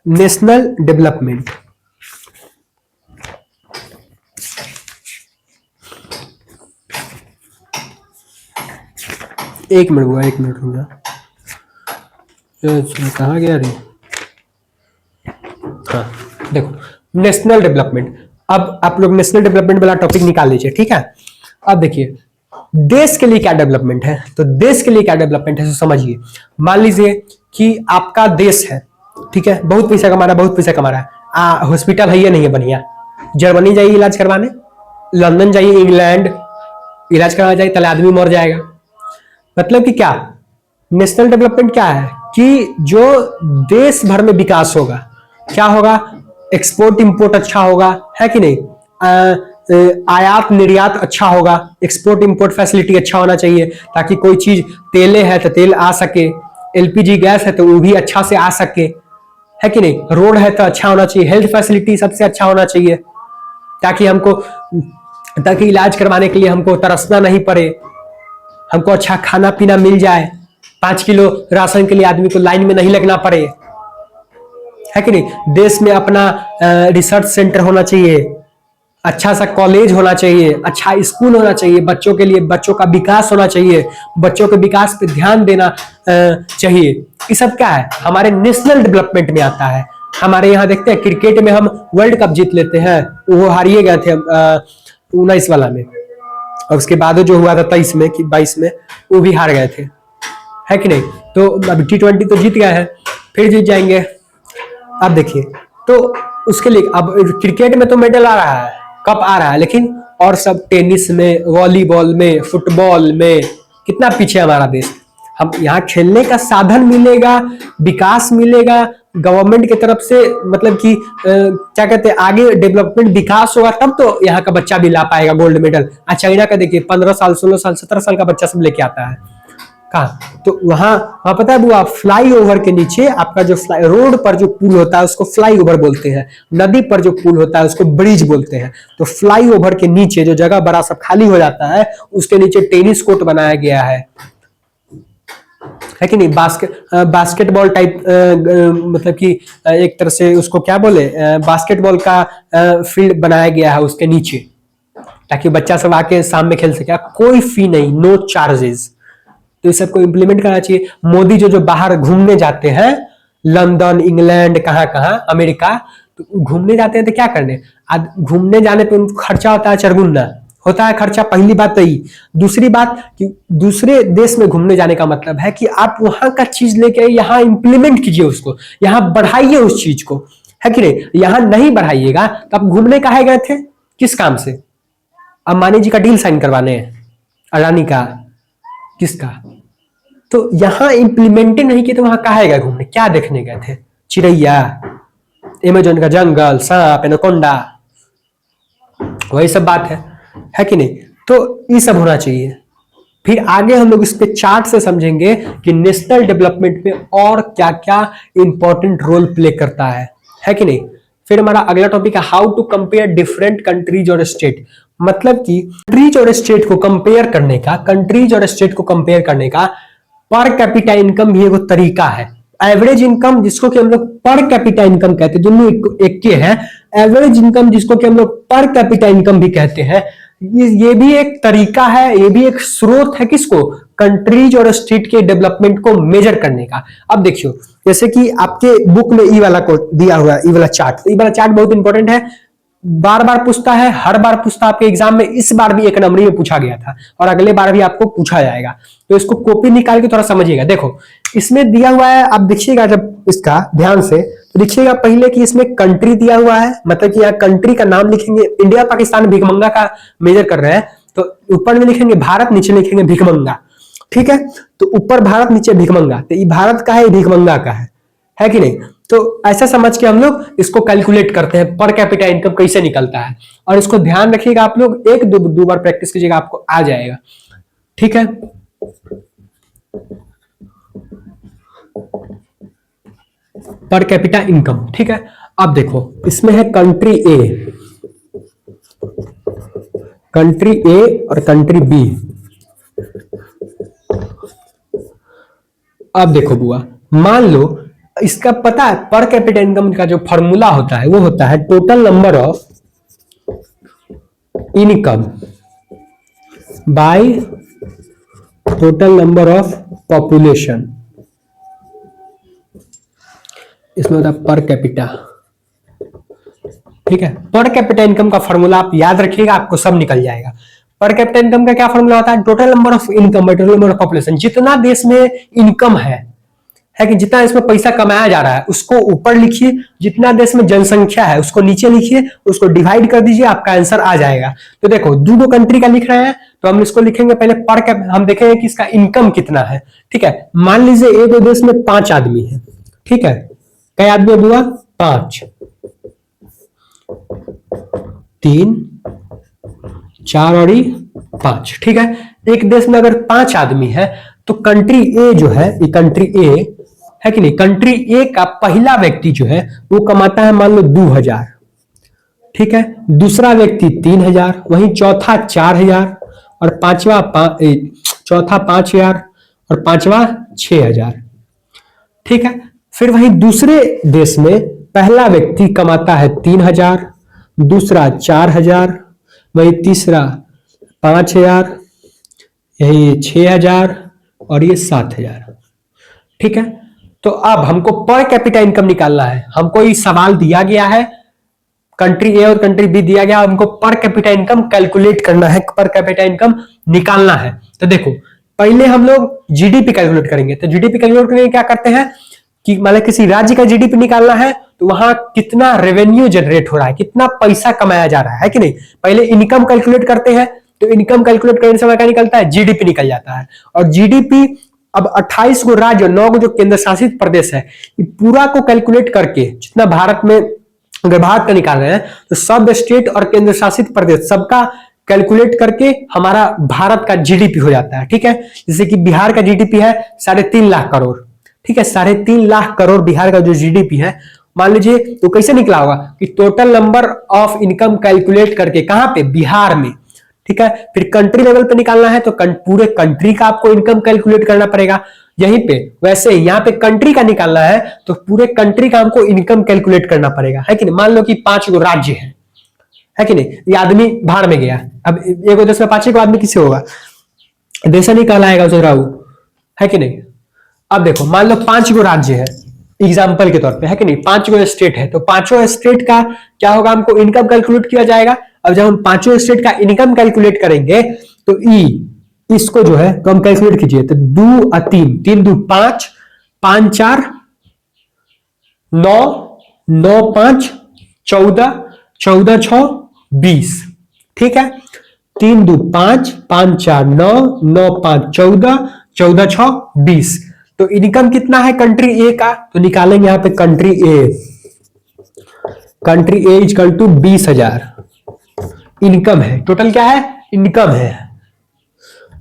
नेशनल डेवलपमेंट। एक मिनट हुआ, एक मिनट हुआ, कहाँ गया रे, हाँ देखो नेशनल डेवलपमेंट। अब आप लोग नेशनल डेवलपमेंट वाला टॉपिक निकाल लीजिए, ठीक है। अब देखिए देश के लिए क्या डेवलपमेंट है, तो देश के लिए क्या डेवलपमेंट है तो समझिए। मान लीजिए कि आपका देश है, ठीक है, बहुत पैसा कमा रहा है, बहुत पैसा कमा रहा है, हॉस्पिटल है ये नहीं है बढ़िया। जर्मनी जाइए इलाज करवाने, लंदन जाइए, इंग्लैंड इलाज करवाना जाइए, तले आदमी मर जाएगा। मतलब कि क्या नेशनल डेवलपमेंट क्या है कि जो देश भर में विकास होगा, क्या होगा, एक्सपोर्ट इंपोर्ट अच्छा होगा, है कि नहीं, आयात निर्यात अच्छा होगा, एक्सपोर्ट इंपोर्ट फैसिलिटी अच्छा होना चाहिए, ताकि कोई चीज तेले है तो तेल आ सके, एलपीजी गैस है तो वो भी अच्छा से आ सके, है कि नहीं, रोड है तो अच्छा होना चाहिए, हेल्थ फैसिलिटी सबसे अच्छा होना चाहिए, ताकि इलाज करवाने के लिए हमको तरसना नहीं पड़े, हमको अच्छा खाना पीना मिल जाए, 5 किलो राशन के लिए आदमी को लाइन में नहीं लगना पड़े, है कि नहीं। देश में अपना रिसर्च सेंटर होना चाहिए, अच्छा सा कॉलेज होना चाहिए, अच्छा स्कूल होना चाहिए, बच्चों के लिए बच्चों का विकास होना चाहिए, बच्चों के विकास पे ध्यान देना चाहिए। ये सब क्या है, हमारे नेशनल डेवलपमेंट में आता है। हमारे यहाँ देखते हैं क्रिकेट में हम वर्ल्ड कप जीत लेते हैं, वो हारिए गए थे 19 वाला में, और उसके बाद जो हुआ था 23 में कि 22 में, वो भी हार गए थे, है कि नहीं। तो अब T20 तो जीत गए हैं, फिर जीत जाएंगे। अब देखिए, तो उसके लिए अब क्रिकेट में तो मेडल आ रहा है, कप आ रहा है, लेकिन और सब टेनिस में, वॉलीबॉल में, फुटबॉल में कितना पीछे हमारा देश। हम यहाँ खेलने का साधन मिलेगा, विकास मिलेगा गवर्नमेंट की तरफ से, मतलब कि क्या कहते हैं, आगे डेवलपमेंट विकास होगा तब तो यहाँ का बच्चा भी ला पाएगा गोल्ड मेडल। चाइना का देखिए 15 साल 16 साल 17 साल का बच्चा सब लेके आता है। कहा तो वहां पता है बुआ, फ्लाई ओवर के नीचे आपका जो रोड पर जो पुल होता है उसको फ्लाई ओवर बोलते हैं, नदी पर जो पुल होता है उसको ब्रिज बोलते हैं। तो फ्लाई ओवर के नीचे जो जगह बड़ा सा खाली हो जाता है उसके नीचे टेनिस कोर्ट बनाया गया है कि नहीं, बास्केटबॉल टाइप, मतलब कि एक तरह से उसको क्या बोले, बास्केटबॉल का फील्ड बनाया गया है उसके नीचे, ताकि बच्चा सब आके शाम में खेल सके, कोई फी नहीं, नो चार्जेस। तो इस सबको इम्प्लीमेंट करना चाहिए। मोदी जो बाहर घूमने जाते हैं, लंदन, इंग्लैंड, कहाँ कहाँ, अमेरिका, तो घूमने जाते हैं तो क्या करने, आज घूमने जाने पे उनको खर्चा होता है, चरगुना होता है खर्चा। पहली बात तो ये, दूसरी बात कि दूसरे देश में घूमने जाने का मतलब है कि आप वहां का चीज लेके यहाँ इंप्लीमेंट कीजिए, उसको यहाँ बढ़ाइए उस चीज को, है कि नहीं। यहाँ नहीं बढ़ाइएगा तो आप घूमने काहे गए थे, किस काम से, अंबानी जी का डील साइन करवाने, अडानी का, किसका। तो यहां इंप्लीमेंट नहीं किए तो वहां काहे गए घूमने, क्या देखने गए थे, चिड़ैया, अमेज़न का जंगल, सांप, एनाकोंडा, वही सब बात है कि नहीं। तो ये सब होना चाहिए। फिर आगे हम लोग इस पे चार्ट से समझेंगे कि नेशनल डेवलपमेंट में और क्या क्या इंपॉर्टेंट रोल प्ले करता है कि नहीं। फिर हमारा अगला टॉपिक है how to compare different countries और स्टेट, मतलब कि कंट्रीज और स्टेट को कंपेयर करने का, कंट्रीज और स्टेट को कंपेयर करने का पर कैपिटा इनकम भी एक तरीका है। एवरेज इनकम जिसको कि हम लोग पर कैपिटा इनकम कहते हैं, दोनों एक के हैं। एवरेज इनकम जिसको कि हम लोग पर कैपिटा इनकम भी कहते हैं, ये भी एक तरीका है, ये भी एक स्रोत है किसको, कंट्रीज और स्टेट के डेवलपमेंट को मेजर करने का। अब देखियो, जैसे कि आपके बुक में ई वाला को दिया हुआ है, ई वाला चार्ट, तो ई वाला चार्ट बहुत इंपॉर्टेंट है, बार बार पूछता है, हर बार पूछता है आपके एग्जाम में। इस बार भी एक नंबरी में पूछा गया था और अगले बार भी आपको पूछा जाएगा, तो इसको कॉपी निकाल के थोड़ा समझिएगा। देखो इसमें दिया हुआ है, आप देखिएगा जब इसका ध्यान से तो देखिएगा पहले कि इसमें कंट्री दिया हुआ है, मतलब कि यहाँ कंट्री का नाम लिखेंगे, इंडिया पाकिस्तान भिखमंगा का मेजर कर रहे हैं, तो ऊपर में लिखेंगे भारत, नीचे लिखेंगे भिखमंगा, ठीक है। तो ऊपर भारत, नीचे भिखमंगा, तो ये भारत का है, ये भिखमंगा का है कि नहीं। तो ऐसा समझ के हम लोग इसको कैलकुलेट करते हैं पर कैपिटा इनकम कैसे निकलता है, और इसको ध्यान रखिएगा आप लोग, एक दो बार प्रैक्टिस कीजिएगा, आपको आ जाएगा, ठीक है। पर कैपिटा इनकम, ठीक है। अब देखो इसमें है कंट्री ए, कंट्री ए और कंट्री बी। अब देखो बुआ, मान लो इसका पता है पर कैपिटा इनकम का जो फॉर्मूला होता है वो होता है total number of income by total number of population, इसमें होता है पर कैपिटा, ठीक है। पर कैपिटा इनकम का फॉर्मूला आप याद रखिएगा, आपको सब निकल जाएगा। पर कैपिटा इनकम का क्या फॉर्मूला होता है, total number of income by total number of population, जितना देश में इनकम है है कि जितना इसमें पैसा कमाया जा रहा है उसको ऊपर लिखिए, जितना देश में जनसंख्या है उसको नीचे लिखिए, उसको डिवाइड कर दीजिए, आपका आंसर आ जाएगा। तो देखो दो कंट्री का लिख रहे हैं तो हम इसको लिखेंगे पहले पर कैपिटा, हम देखेंगे कि इसका इनकम कितना है। ठीक है, मान लीजिए एक देश में 5 आदमी है। ठीक है, कई आदमी हुआ 5, 3, 4 और 5। ठीक है, एक देश में अगर 5 आदमी है तो कंट्री ए जो है, ये कंट्री ए है कि नहीं, कंट्री ए का पहला व्यक्ति जो है वो कमाता है मान लो 2000। ठीक है, दूसरा व्यक्ति 3000, वहीं चौथा 4000 और चौथा 5000 और पांचवा 6000। ठीक है, फिर वहीं दूसरे देश में पहला व्यक्ति कमाता है 3000, दूसरा 4000, वही तीसरा 5000, यही 6000 और ये 7000। ठीक है, तो अब हमको पर कैपिटा इनकम निकालना है। हमको ये सवाल दिया गया है, कंट्री ए और कंट्री बी दिया गया, हमको पर कैपिटा इनकम कैलकुलेट करना है, पर कैपिटा इनकम निकालना है। तो देखो पहले हम लोग जीडीपी कैलकुलेट करेंगे। तो जीडीपी कैलकुलेट करने क्या करते हैं कि मतलब किसी राज्य का जीडीपी निकालना है तो वहां कितना रेवेन्यू जनरेट हो रहा है, कितना पैसा कमाया जा रहा है कि नहीं। पहले इनकम कैलकुलेट करते हैं, तो इनकम कैलकुलेट करने से क्या निकलता है, जीडीपी निकल जाता है। और जीडीपी अब 28 को राज्य और 9 को जो केंद्र शासित प्रदेश है, पूरा को कैलकुलेट करके जितना भारत में, अगर भारत का निकाल रहे हैं तो सब स्टेट और केंद्र शासित प्रदेश सबका कैलकुलेट करके हमारा भारत का जीडीपी हो जाता है। ठीक है, जैसे कि बिहार का जीडीपी है 3.5 लाख करोड़। ठीक है, 3.5 लाख करोड़ बिहार का जो जीडीपी है, मान लीजिए तो कैसे निकला होगा कि total number of income calculate करके, कहां पे, बिहार में। ठीक है, फिर कंट्री लेवल पे निकालना है तो पूरे कंट्री का आपको इनकम कैलकुलेट करना पड़ेगा यहीं पे। वैसे यहाँ पे कंट्री का निकालना है तो पूरे कंट्री का हमको इनकम कैलकुलेट करना पड़ेगा, है कि नहीं। मान लो कि 5 गो राज्य है कि नहीं, ये आदमी बाहर में गया, अब एक देश में 5 आदमी किसे होगा, देश नहीं कहलाएगा उसे राहु, है कि नहीं। अब देखो मान लो 5 गो राज्य है एग्जाम्पल के तौर पे, है कि नहीं, 5 गो स्टेट है, तो 5 स्टेट का क्या होगा, हमको इनकम कैलकुलेट किया जाएगा। अब जब हम 5 स्टेट का इनकम कैलकुलेट करेंगे तो इसको जो है तो हम कैलकुलेट कीजिए, तो 2 और 3, 3 2 5, 5 4 9, 9 5 14, 14 6 20। ठीक है, 3 2 5, 5 4 9, 9 5 14, 14 6 20। तो इनकम कितना है कंट्री ए का, तो निकालेंगे यहां पे country A equal to 20,000 income है। टोटल क्या है, इनकम है।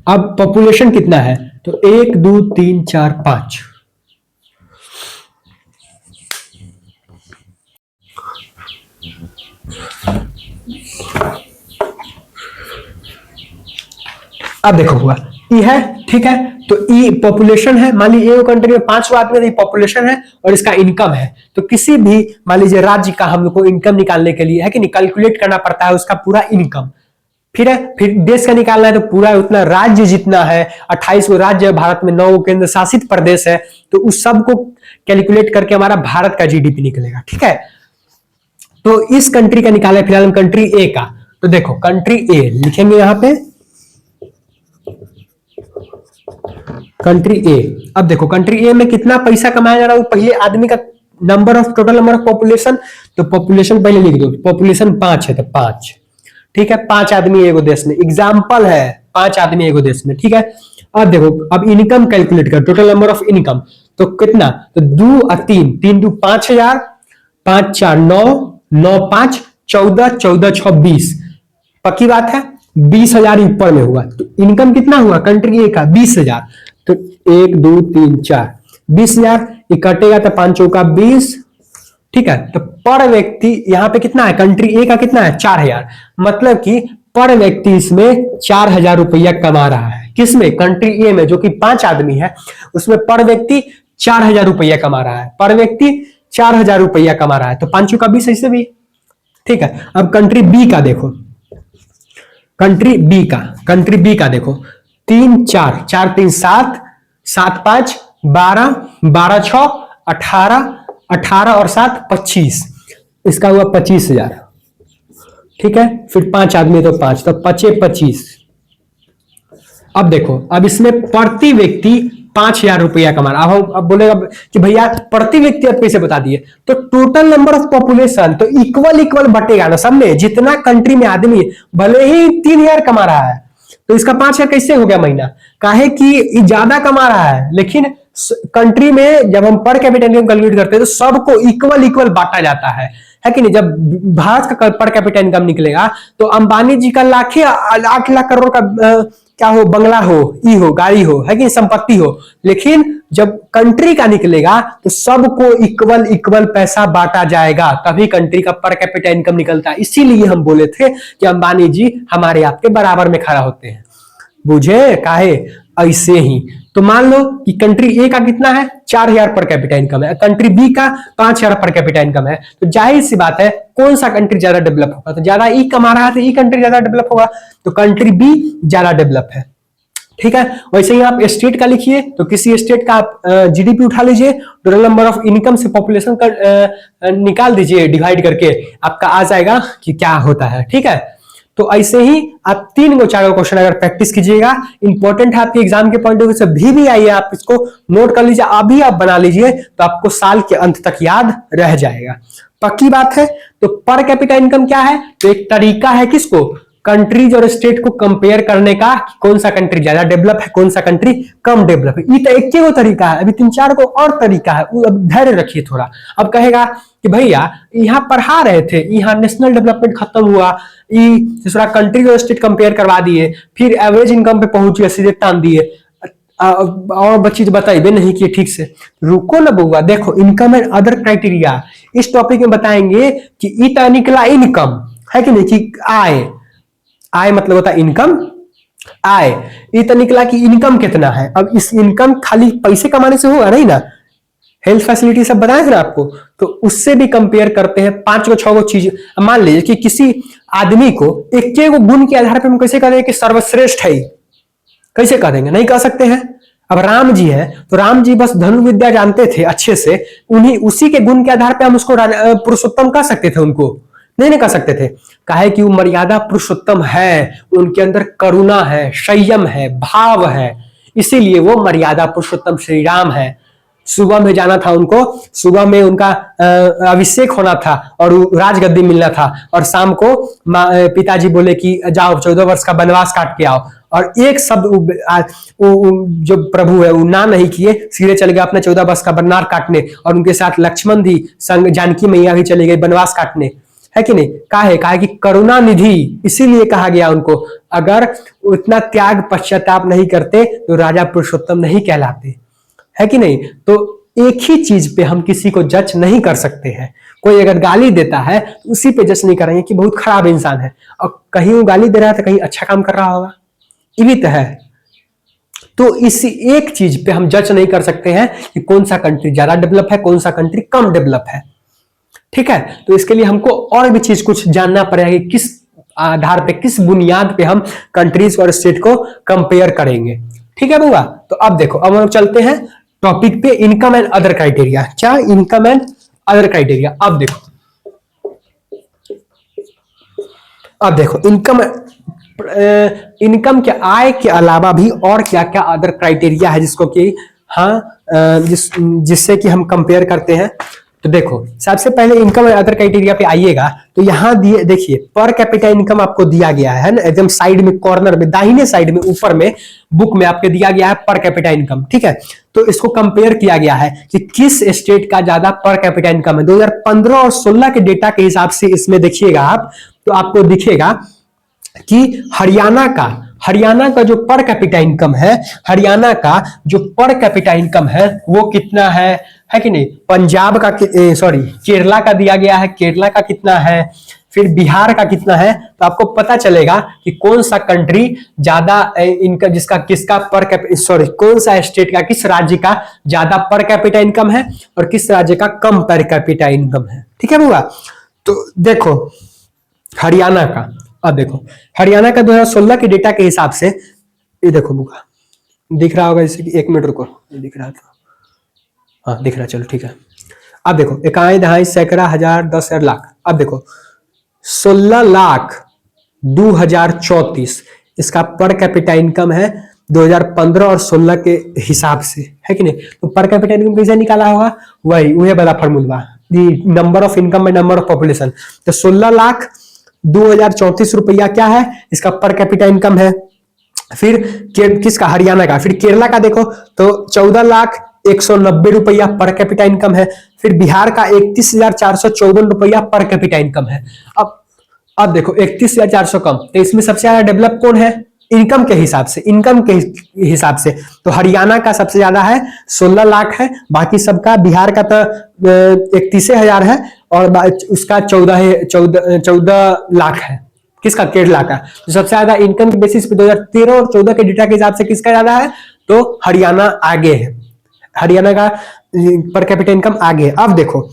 अब पॉपुलेशन कितना है, तो 1 2 3 4 5। अब देखो हुआ ई है। ठीक है, तो ई पॉपुलेशन है, मान लीजिए कंट्री में 5 आदमी पॉपुलेशन है और इसका इनकम है। तो किसी भी मान लीजिए राज्य का हम लोग को इनकम निकालने के लिए, है कि नहीं, कैलकुलेट करना पड़ता है उसका पूरा इनकम। फिर देश का निकालना है तो पूरा उतना राज्य जितना है, 28 गो राज्य है भारत में, 9 केंद्र शासित प्रदेश है, तो उस सब को कैलकुलेट करके हमारा भारत का जीडीपी निकलेगा। ठीक है, तो इस कंट्री का निकाला फिलहाल हम कंट्री ए का। तो देखो कंट्री ए लिखेंगे यहां पे, कंट्री ए। अब देखो कंट्री ए में कितना पैसा कमाया जा रहा है, पहले आदमी का number of, total number of population, तो पॉपुलेशन पहले लिख दो, पॉपुलेशन 5 है तो 5। ठीक है, 5 आदमी एगो देश में, एग्जाम्पल है 5 आदमी एगो देश में। ठीक है, अब देखो अब इनकम कैलकुलेट कर, टोटल नंबर ऑफ इनकम, तो कितना, तो 2 और 3, 3 2 5,000, 5 4 9, 9 5 14, 14 6 20। पक्की बात है 20,000 ऊपर में हुआ। तो इनकम कितना हुआ कंट्री ए का, 20,000। तो 1 2 3 4 20,000, ये कटेगा तो 5 चौका 20। ठीक है, तो पर व्यक्ति यहाँ पे कितना है, कंट्री ए का कितना है, 4,000। मतलब कि पर व्यक्ति इसमें 4,000 रुपया कमा रहा है। किसमें, कंट्री ए में, जो कि 5 आदमी है उसमें पर व्यक्ति 4,000 रुपया कमा रहा है, पर व्यक्ति 4,000 रुपया कमा रहा है। तो 5 चौका 20 ऐसे भी। ठीक है, अब कंट्री बी का देखो, कंट्री बी का देखो, 3 4 4 3 7, 7 5 12, 12 6 18, 18 और 7 25, इसका हुआ 25,000। ठीक है, फिर 5 आदमी तो 5, तो 5 25। अब देखो अब इसमें प्रति व्यक्ति 5,000 रुपया कमा रहा। अब बोलेगा कि भैया प्रति व्यक्ति आप कैसे बता दिए, तो टोटल नंबर ऑफ पॉपुलेशन तो इक्वल इक्वल बटेगा ना सब में, जितना कंट्री में आदमी भले ही 3,000 कमा रहा है तो इसका 5,000 कैसे हो गया महीना, काहे कि ज्यादा कमा रहा है। लेकिन कंट्री में जब हम पर कैपिटा इनकम कैलकुलेट करते हैं तो सबको इक्वल इक्वल बांटा जाता है कि नहीं। जब भारत का पर कैपिटा इनकम निकलेगा तो अंबानी जी का लाख लाख करोड़ का क्या हो, बंगला हो, हो गाड़ी हो, है कि संपत्ति हो। लेकिन जब कंट्री का निकलेगा तो सबको इक्वल इक्वल पैसा बांटा जाएगा, तभी कंट्री का पर कैपिटा इनकम निकलता है। इसीलिए हम बोले थे कि अंबानी जी हमारे आपके बराबर में खड़ा होते हैं, बुझे काहे, ऐसे ही। तो मान लो कि कंट्री ए का कितना है, 4,000 पर कैपिटा इनकम है, कंट्री बी का 5,000 पर कैपिटा इनकम है, तो जाहिर सी बात है कौन सा कंट्री ज्यादा डेवलप होगा, तो ज्यादा ई कमा रहा है तो ई कंट्री ज्यादा डेवलप होगा, तो कंट्री बी ज्यादा डेवलप है। ठीक है, वैसे ही आप स्टेट का लिखिए, तो किसी स्टेट का आप जीडीपी उठा लीजिए, टोटल नंबर ऑफ इनकम से पॉपुलेशन का निकाल दीजिए डिवाइड करके, आपका आ जाएगा कि क्या होता है। ठीक है, तो ऐसे ही आप 3 4 क्वेश्चन अगर प्रैक्टिस कीजिएगा, इंपॉर्टेंट है आपके एग्जाम के पॉइंट ऑफ व्यू से भी आइए, आप इसको नोट कर लीजिए, अभी आप बना लीजिए तो आपको साल के अंत तक याद रह जाएगा, पक्की बात है। तो पर कैपिटा इनकम क्या है, तो एक तरीका है किसको, कंट्रीज और स्टेट को कंपेयर करने का, कौन सा कंट्री ज्यादा डेवलप है, कौन सा कंट्री कम डेवलप है। ये तो एक ही तरीका है, अभी 3 4 को और तरीका है, धैर्य रखिए थोड़ा। अब कहेगा कि भैया यहाँ पढ़ा रहे थे, यहाँ नेशनल डेवलपमेंट खत्म हुआ, दूसरा कंट्रीज और स्टेट कंपेयर करवा दिए, फिर एवरेज इनकम पे पहुंच गए, सीधे टान दिए, और बच्ची बताइए नहीं किए ठीक से। रुको ना बउआ, देखो इनकम एंड अदर क्राइटेरिया इस टॉपिक में बताएंगे कि इतना निकला इनकम है कि नहीं, कि आय, आय मतलब होता है इनकम, आय इतना निकला कि इनकम कितना है। अब इस इनकम खाली पैसे कमाने से होगा नहीं ना, हेल्थ फैसिलिटी सब बताए थे ना आपको, तो उससे भी कंपेयर करते हैं 5 6 गो चीज। मान लीजिए कि किसी आदमी को एक गुण के आधार पर हम कैसे कह देंगे कि सर्वश्रेष्ठ है, कैसे कह देंगे, नहीं कह सकते हैं। अब राम जी हैं तो राम जी बस धनुर्विद्या जानते थे अच्छे से, उन्हीं उसी के गुण के आधार पर हम उसको पुरुषोत्तम कह सकते थे, उनको नहीं कह सकते थे, काहे कि वो मर्यादा पुरुषोत्तम है, उनके अंदर करुणा है, संयम है, भाव है, इसीलिए वो मर्यादा पुरुषोत्तम श्री राम है। सुबह में जाना था उनको, सुबह में उनका अभिषेक होना था और राजगद्दी मिलना था, और शाम को पिताजी बोले कि जाओ 14 वर्ष का वनवास काट के आओ, और एक शब्द जो प्रभु है वो ना नहीं किए, सीधे चले गए अपने 14 वर्ष का वनवास काटने, और उनके साथ लक्ष्मण भी संग जानकी मैया भी चले गए वनवास काटने, है कि नहीं। काहे कि करुणा निधि, इसीलिए कहा गया उनको, अगर उतना त्याग पश्चाताप नहीं करते तो राजा पुरुषोत्तम नहीं कहलाते, है कि नहीं। तो एक ही चीज पे हम किसी को जज नहीं कर सकते हैं। कोई अगर गाली देता है तो उसी पे जज नहीं करेंगे कि बहुत खराब इंसान है, और कहीं वो गाली दे रहा है तो कहीं अच्छा काम कर रहा होगा, ये भी तो है। तो इसी एक चीज पे हम जज नहीं कर सकते हैं कि कौन सा कंट्री ज्यादा डेवलप है, कौन सा कंट्री कम डेवलप है। ठीक है, तो इसके लिए हमको और भी चीज कुछ जानना पड़ेगा कि किस आधार पे, किस बुनियाद पे हम कंट्रीज और स्टेट को कंपेयर करेंगे। ठीक है बुआ, तो अब देखो, अब हम लोग चलते हैं टॉपिक पे, इनकम एंड अदर क्राइटेरिया। क्या इनकम एंड अदर क्राइटेरिया, अब देखो इनकम के, आय के अलावा भी और क्या क्या अदर क्राइटेरिया है जिसको कि जिससे कि हम कंपेयर करते हैं। तो देखो सबसे पहले इनकम एंड अदर क्राइटेरिया पे आइएगा, तो यहाँ दिए देखिए पर कैपिटा इनकम आपको दिया गया है ना, एकदम साइड में कॉर्नर में दाहिने साइड में ऊपर में बुक में आपके दिया गया है पर कैपिटा इनकम। ठीक है, तो इसको कंपेयर किया गया है कि किस स्टेट का ज्यादा पर कैपिटा इनकम है। 2015 और 16 के डेटा के हिसाब से इसमें देखिएगा आप, तो आपको दिखेगा कि हरियाणा का जो पर कैपिटा इनकम है, हरियाणा का जो पर कैपिटा इनकम है वो कितना है कि नहीं। पंजाब का केरला का दिया गया है, केरला का कितना है, फिर बिहार का कितना है, तो आपको पता चलेगा कि कौन सा कंट्री ज्यादा इनकम, किसका पर कौन सा स्टेट का, किस राज्य का ज्यादा पर कैपिटा इनकम है और किस राज्य का कम पर कैपिटा इनकम है। ठीक है बुआ, तो देखो हरियाणा का, अब देखो हरियाणा का 2016 के डेटा के हिसाब से, ये देखो बुआ दिख रहा होगा, जैसे कि 1 मिनट रुको, दिख रहा था, हाँ दिख रहा, चलो ठीक है। अब देखो इकाई दहाई सैकड़ा हजार 10,000 लाख, अब देखो 16,02,034 इसका पर कैपिटा इनकम है, 2015 और 16 के हिसाब से, है कि नहीं। तो पर कैपिटा इनकम कैसे निकाला होगा, वही वाला formula, number of income by number of population. तो 16,02,034 क्या है इसका पर कैपिटा इनकम है। फिर किसका, हरियाणा का। फिर केरला का देखो तो 14,190 पर कैपिटा इनकम है। फिर बिहार का 31,454 पर कैपिटा इनकम है। अब देखो 31,400 कम, तो इसमें सबसे ज्यादा डेवलप कौन है, इनकम के हिसाब से, तो हरियाणा का सबसे ज्यादा है 16 लाख है। बाकी सबका, बिहार का तो 31,000 है और उसका 14 लाख है। किसका, केरला का। तो सबसे ज्यादा इनकम के बेसिस पे 2013 और 14 के डेटा के हिसाब से किसका ज्यादा है, तो हरियाणा आगे है, हरियाणा का पर कैपिटा इनकम आगे है। अब देखो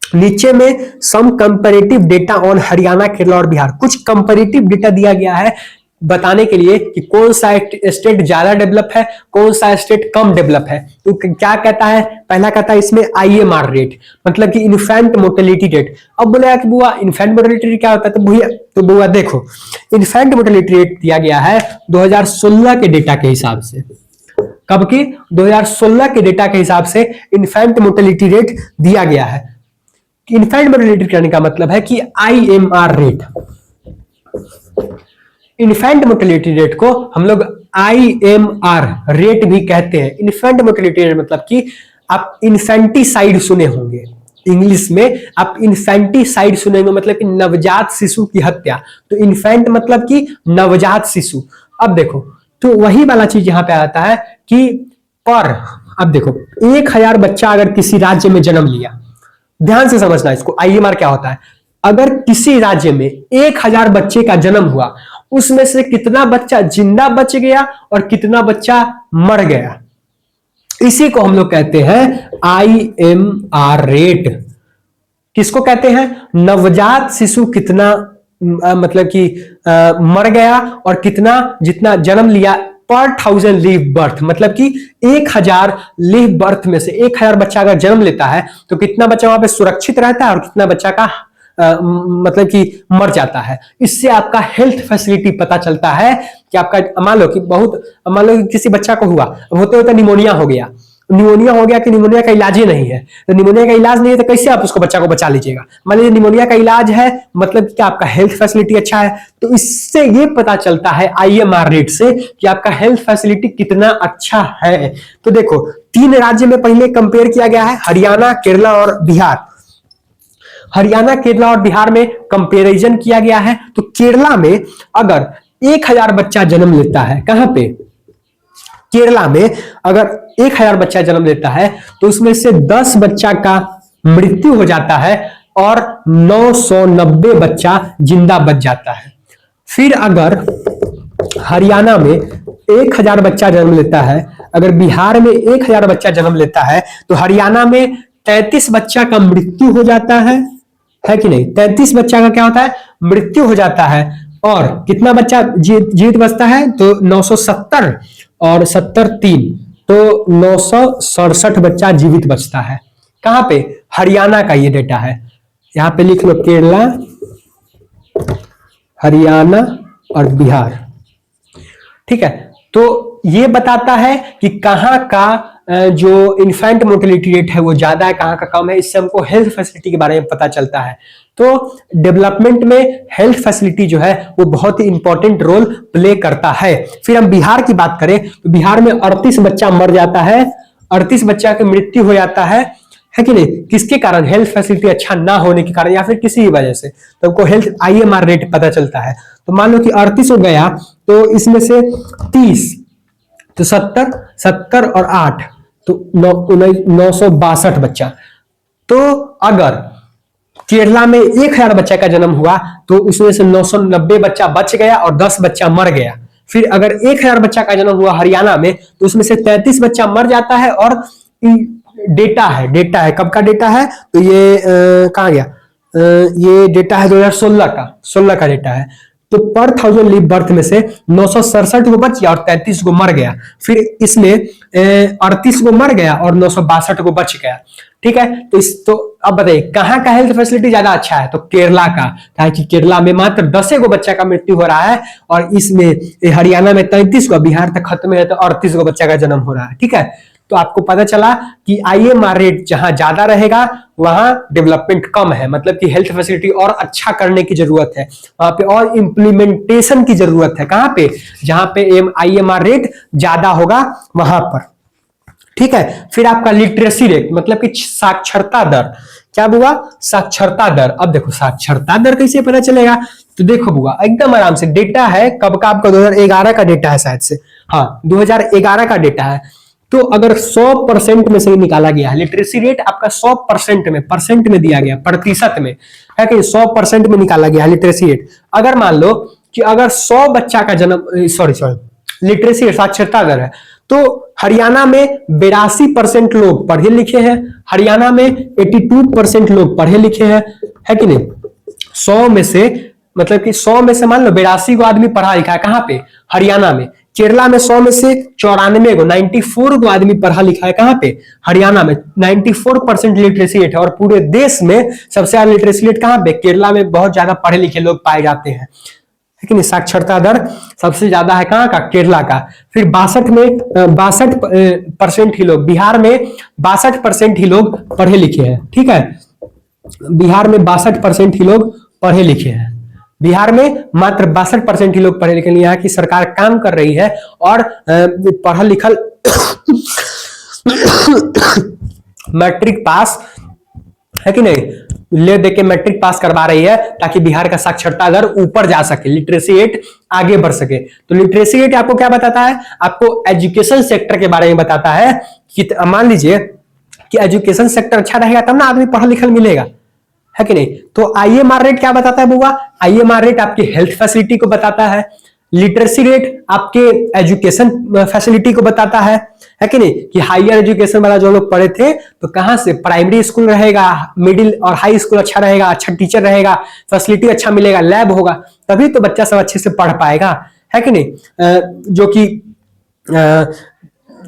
नीचे में some comparative data on Haryana, Kerala और बिहार। कुछ कंपैरेटिव डेटा दिया गया है बताने के लिए कि कौन सा स्टेट ज्यादा डेवलप है, कौन सा स्टेट कम डेवलप है। तो क्या कहता है, पहला कहता है इसमें IMR रेट, मतलब कि इन्फेंट मोर्टेलिटी रेट। अब बोलेगा कि बुआ इन्फेंट मोर्टेलिटी रेट क्या होता है, तो बुआ देखो इन्फेंट मोर्टेलिटी रेट दिया गया है 2016 के डेटा के हिसाब से। कब की, 2016 के डेटा के हिसाब से इन्फेंट मोर्टेलिटी रेट दिया गया है। इन्फेंट मोर्टेलिटी करने का मतलब है कि IMR rate, infant mortality rate को हम लोग IMR रेट भी कहते हैं। इन्फेंट मोर्टेलिटी रेट मतलब कि आप इन्फेंटिसाइड सुने होंगे, इंग्लिश में आप इन्फेंटिसाइड सुनेंगे, मतलब कि नवजात शिशु की हत्या। तो इन्फेंट मतलब कि नवजात शिशु। अब देखो तो वही वाला चीज यहां पे आता है कि अब देखो 1,000 बच्चा अगर किसी राज्य में जन्म लिया, ध्यान से समझना इसको, IMR क्या होता है। अगर किसी राज्य में 1,000 बच्चे का जन्म हुआ, उसमें से कितना बच्चा जिंदा बच गया और कितना बच्चा मर गया, इसी को हम लोग कहते हैं IMR रेट। किसको कहते हैं, नवजात शिशु कितना मतलब कि मर गया और कितना जितना जन्म लिया पर 1000 लीव बर्थ, मतलब कि 1,000 लीव बर्थ में से 1,000 बच्चा अगर जन्म लेता है तो कितना बच्चा वहां पे सुरक्षित रहता है और कितना बच्चा का मतलब कि मर जाता है। इससे आपका हेल्थ फैसिलिटी पता चलता है कि आपका, मान लो कि किसी बच्चा को हुआ, होते होते निमोनिया हो गया कि निमोनिया का इलाज ही नहीं है। तो निमोनिया का इलाज नहीं है तो कैसे आप उसको बच्चा को बचा लीजिएगा। मान लीजिए निमोनिया का इलाज है, मतलब कि आपका हेल्थ फैसिलिटी अच्छा है। तो इससे ये पता चलता है IMR रेट से कि आपका हेल्थ फैसिलिटी कितना अच्छा है। तो देखो 3 राज्य में पहले कंपेयर किया गया है, हरियाणा, केरला और बिहार। हरियाणा, केरला और बिहार में कंपैरिजन किया गया है। तो केरला में अगर 1,000 बच्चा जन्म लेता है, कहां पे, केरला में अगर 1,000 बच्चा जन्म लेता है तो उसमें से 10 बच्चा का मृत्यु हो जाता है और 990 बच्चा जिंदा बच जाता है। फिर अगर हरियाणा में 1,000 बच्चा जन्म लेता है, अगर बिहार में 1,000 बच्चा जन्म लेता है तो हरियाणा में 33 बच्चा का मृत्यु हो जाता है कि नहीं। 33 बच्चा का क्या होता है, मृत्यु हो जाता है। और कितना बच्चा जीवित बचता है, तो 970 और 70 3, तो 967 बच्चा जीवित बचता है। कहां पे, हरियाणा का ये डेटा है। यहां पे लिख लो केरला, हरियाणा और बिहार, ठीक है। तो ये बताता है कि कहां का जो इन्फेंट मोर्टेलिटी रेट है वो ज्यादा है, कहां का कम है। इससे हमको हेल्थ फैसिलिटी के बारे में पता चलता है। तो डेवलपमेंट में हेल्थ फैसिलिटी जो है वो बहुत ही इंपॉर्टेंट रोल प्ले करता है। फिर हम बिहार की बात करें तो बिहार में 38 बच्चा मर जाता है, 38 बच्चा की मृत्यु हो जाता है कि नहीं। किसके कारण, हेल्थ फैसिलिटी अच्छा ना होने के कारण या फिर किसी भी वजह से। तो हमको हेल्थ IMR रेट पता चलता है। तो मान लो कि 38 हो गया तो इसमें से 30, तो 70 और 8, तो 962 बच्चा। तो अगर केरला में 1,000 बच्चा का जन्म हुआ तो उसमें से 990 बच्चा बच गया और 10 बच्चा मर गया। फिर अगर 1,000 बच्चा का जन्म हुआ हरियाणा में तो उसमें से 33 बच्चा मर जाता है। और डेटा है कब का डेटा है, तो ये कहां गया, ये डेटा है 2016 का, 16 का डेटा है। तो पर 1000 लिव बर्थ में से 967 को बच गया और 33 को मर गया। फिर इसमें 38 को मर गया और 962 को बच गया। ठीक है, तो अब बताइए कहाँ का हेल्थ फैसिलिटी ज्यादा अच्छा है? तो केरला का, ताकि केरला में मात्र 10 को बच्चा का मृत्यु हो रहा है और इसमें हरियाणा में 33 को, बिहार तक खत्म है तो 38 को बच्चा का जन्म हो रहा है। ठीक है, तो आपको पता चला कि IMR रेट जहां ज्यादा रहेगा वहां डेवलपमेंट कम है, मतलब कि हेल्थ फैसिलिटी और अच्छा करने की जरूरत है, वहां पे और इंप्लीमेंटेशन की जरूरत है। कहां पे? जहां पे IMR रेट ज्यादा होगा वहां पर। ठीक है, फिर आपका लिटरेसी रेट मतलब कि साक्षरता दर, क्या बुआ? साक्षरता दर। अब देखो साक्षरता दर कैसे पता चलेगा? तो देखो बुआ एकदम आराम से, डेटा है कब का? आपका 2011 का डेटा है शायद से, हाँ 2011 का डेटा है। तो अगर 100% में से निकाला गया है, लिटरेसी रेट आपका 100% में, परसेंट में दिया गया, प्रतिशत में है कि 100% में निकाला गया है लिटरेसी रेट। अगर मान लो कि अगर 100 बच्चा का जन्म, सॉरी लिटरेसी रेट साक्षरता दर है, तो हरियाणा में 82% लोग पढ़े लिखे हैं, हरियाणा में 82% लोग पढ़े लिखे हैं, है कि नहीं? 100 में से, मतलब कि 100 में से मान लो 82 को आदमी पढ़ा लिखा है, कहां पे? हरियाणा में। केरला में 100 में से 94 को, 94 को आदमी पढ़ा लिखा है, कहां पे? हरियाणा में। 94% लिटरेसी रेट है और पूरे देश में सबसे ज्यादा लिटरेसी रेट कहां पे? केरला में बहुत ज्यादा पढ़े लिखे लोग पाए जाते हैं, लेकिन साक्षरता दर सबसे ज्यादा है कहां का? केरला का। फिर 62% ही लोग, बिहार में 62% ही लोग पढ़े लिखे हैं। ठीक है, बिहार में 62% ही लोग पढ़े लिखे हैं, बिहार में मात्र 62% ही लोग पढ़े लिखे। यहाँ की सरकार काम कर रही है और पढ़ा लिखल मैट्रिक पास, है कि नहीं, ले देके मैट्रिक पास करवा रही है ताकि बिहार का साक्षरता दर ऊपर जा सके, लिटरेसी रेट आगे बढ़ सके। तो लिटरेसी रेट आपको क्या बताता है? आपको एजुकेशन सेक्टर के बारे में बताता है कि मान लीजिए कि एजुकेशन सेक्टर अच्छा रहेगा तब ना आदमी पढ़ा लिखल मिलेगा, है कि नहीं? तो IMR रेट क्या बताता है बुआ? IMR रेट आपकी हेल्थ फैसिलिटी को बताता है, लिटरेसी रेट आपके एजुकेशन फैसिलिटी को बताता है कि नहीं? कि हायर एजुकेशन वाला जो लोग पढ़े थे तो कहां से? प्राइमरी स्कूल रहेगा, मिडिल और हाई स्कूल अच्छा रहेगा, अच्छा टीचर रहेगा, फैसिलिटी अच्छा मिलेगा, लैब होगा, तभी तो बच्चा सब अच्छे से पढ़ पाएगा, है कि नहीं? जो कि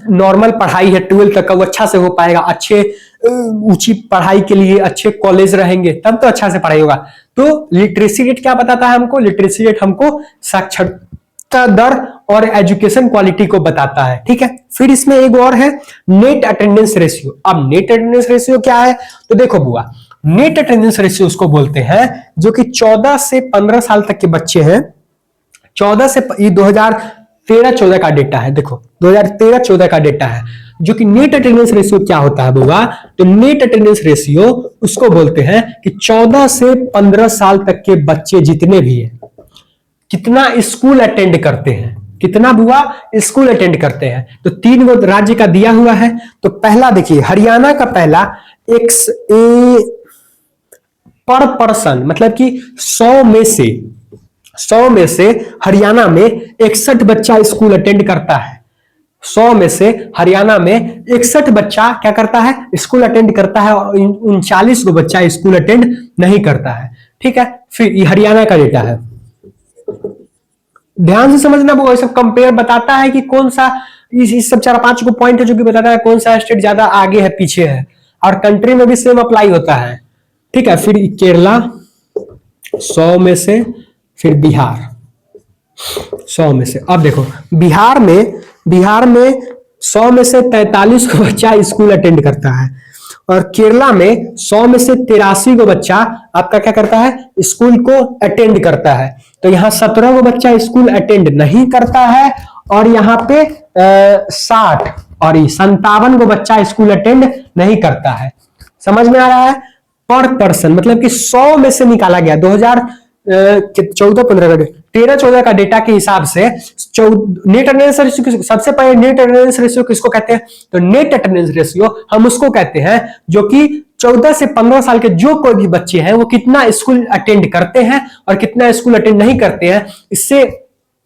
नॉर्मल पढ़ाई है 12th तक का, वो अच्छा से हो पाएगा, अच्छे ऊंची पढ़ाई के लिए अच्छे कॉलेज रहेंगे तब तो अच्छा से पढ़ाई होगा। तो लिटरेसी रेट क्या बताता है हमको? लिटरेसी रेट हमको साक्षरता दर और एजुकेशन क्वालिटी को बताता है। ठीक है, फिर इसमें एक और है नेट अटेंडेंस रेशियो। अब नेट अटेंडेंस रेशियो क्या है? तो देखो बुआ, नेट अटेंडेंस रेशियो उसको बोलते हैं जो कि 14 से 15 साल तक के बच्चे हैं, 14 से, ये 2013-14 का डेटा है, देखो 2013-14 का डेटा है, जो कि नेट अटेंडेंस रेशियो क्या होता है बुआ? तो नेट अटेंडेंस रेशियो उसको बोलते हैं कि 14 से 15 साल तक के बच्चे जितने भी हैं कितना स्कूल अटेंड करते हैं, कितना बुआ? स्कूल अटेंड करते हैं। तो 3 गो राज्य का दिया हुआ है। तो पहला देखिए, हरियाणा का पहला पर पर्सन, मतलब कि 100 में से हरियाणा में 61 बच्चा स्कूल अटेंड करता है। 100 में से हरियाणा में 61 बच्चा क्या करता है? स्कूल अटेंड करता है और 39 को बच्चा स्कूल अटेंड नहीं करता है। ठीक है, फिर ये हरियाणा का डेटा है, ध्यान से समझना। वो सब कंपेयर बताता है कि कौन सा, इस सब 4-5 को पॉइंट है जो कि बताता है कौन सा स्टेट ज्यादा आगे है, पीछे है, और कंट्री में भी सेम अप्लाई होता है। ठीक है, फिर केरला 100 में से, फिर बिहार 100 में से। अब देखो बिहार में 100 में से 43 को बच्चा स्कूल अटेंड करता है और केरला में 100 में से 83 को बच्चा आपका क्या करता है? स्कूल को अटेंड करता है। तो यहाँ 17 को बच्चा स्कूल अटेंड नहीं करता है और यहाँ पे 60 और 57 को बच्चा स्कूल अटेंड नहीं करता है। समझ में आ रहा है? पर पर्सन, मतलब कि 100 में से निकाला गया 2014-15 का 13-14 का डेटा के हिसाब से नेट अटेंडेंस रेशियो, सबसे पहले नेट अटेंडेंस रेशियो किसको कहते हैं? तो नेट अटेंडेंस रेशियो हम उसको कहते हैं जो कि 14 से 15 साल के जो कोई भी बच्चे हैं वो कितना स्कूल अटेंड करते हैं और कितना स्कूल अटेंड नहीं करते हैं, इससे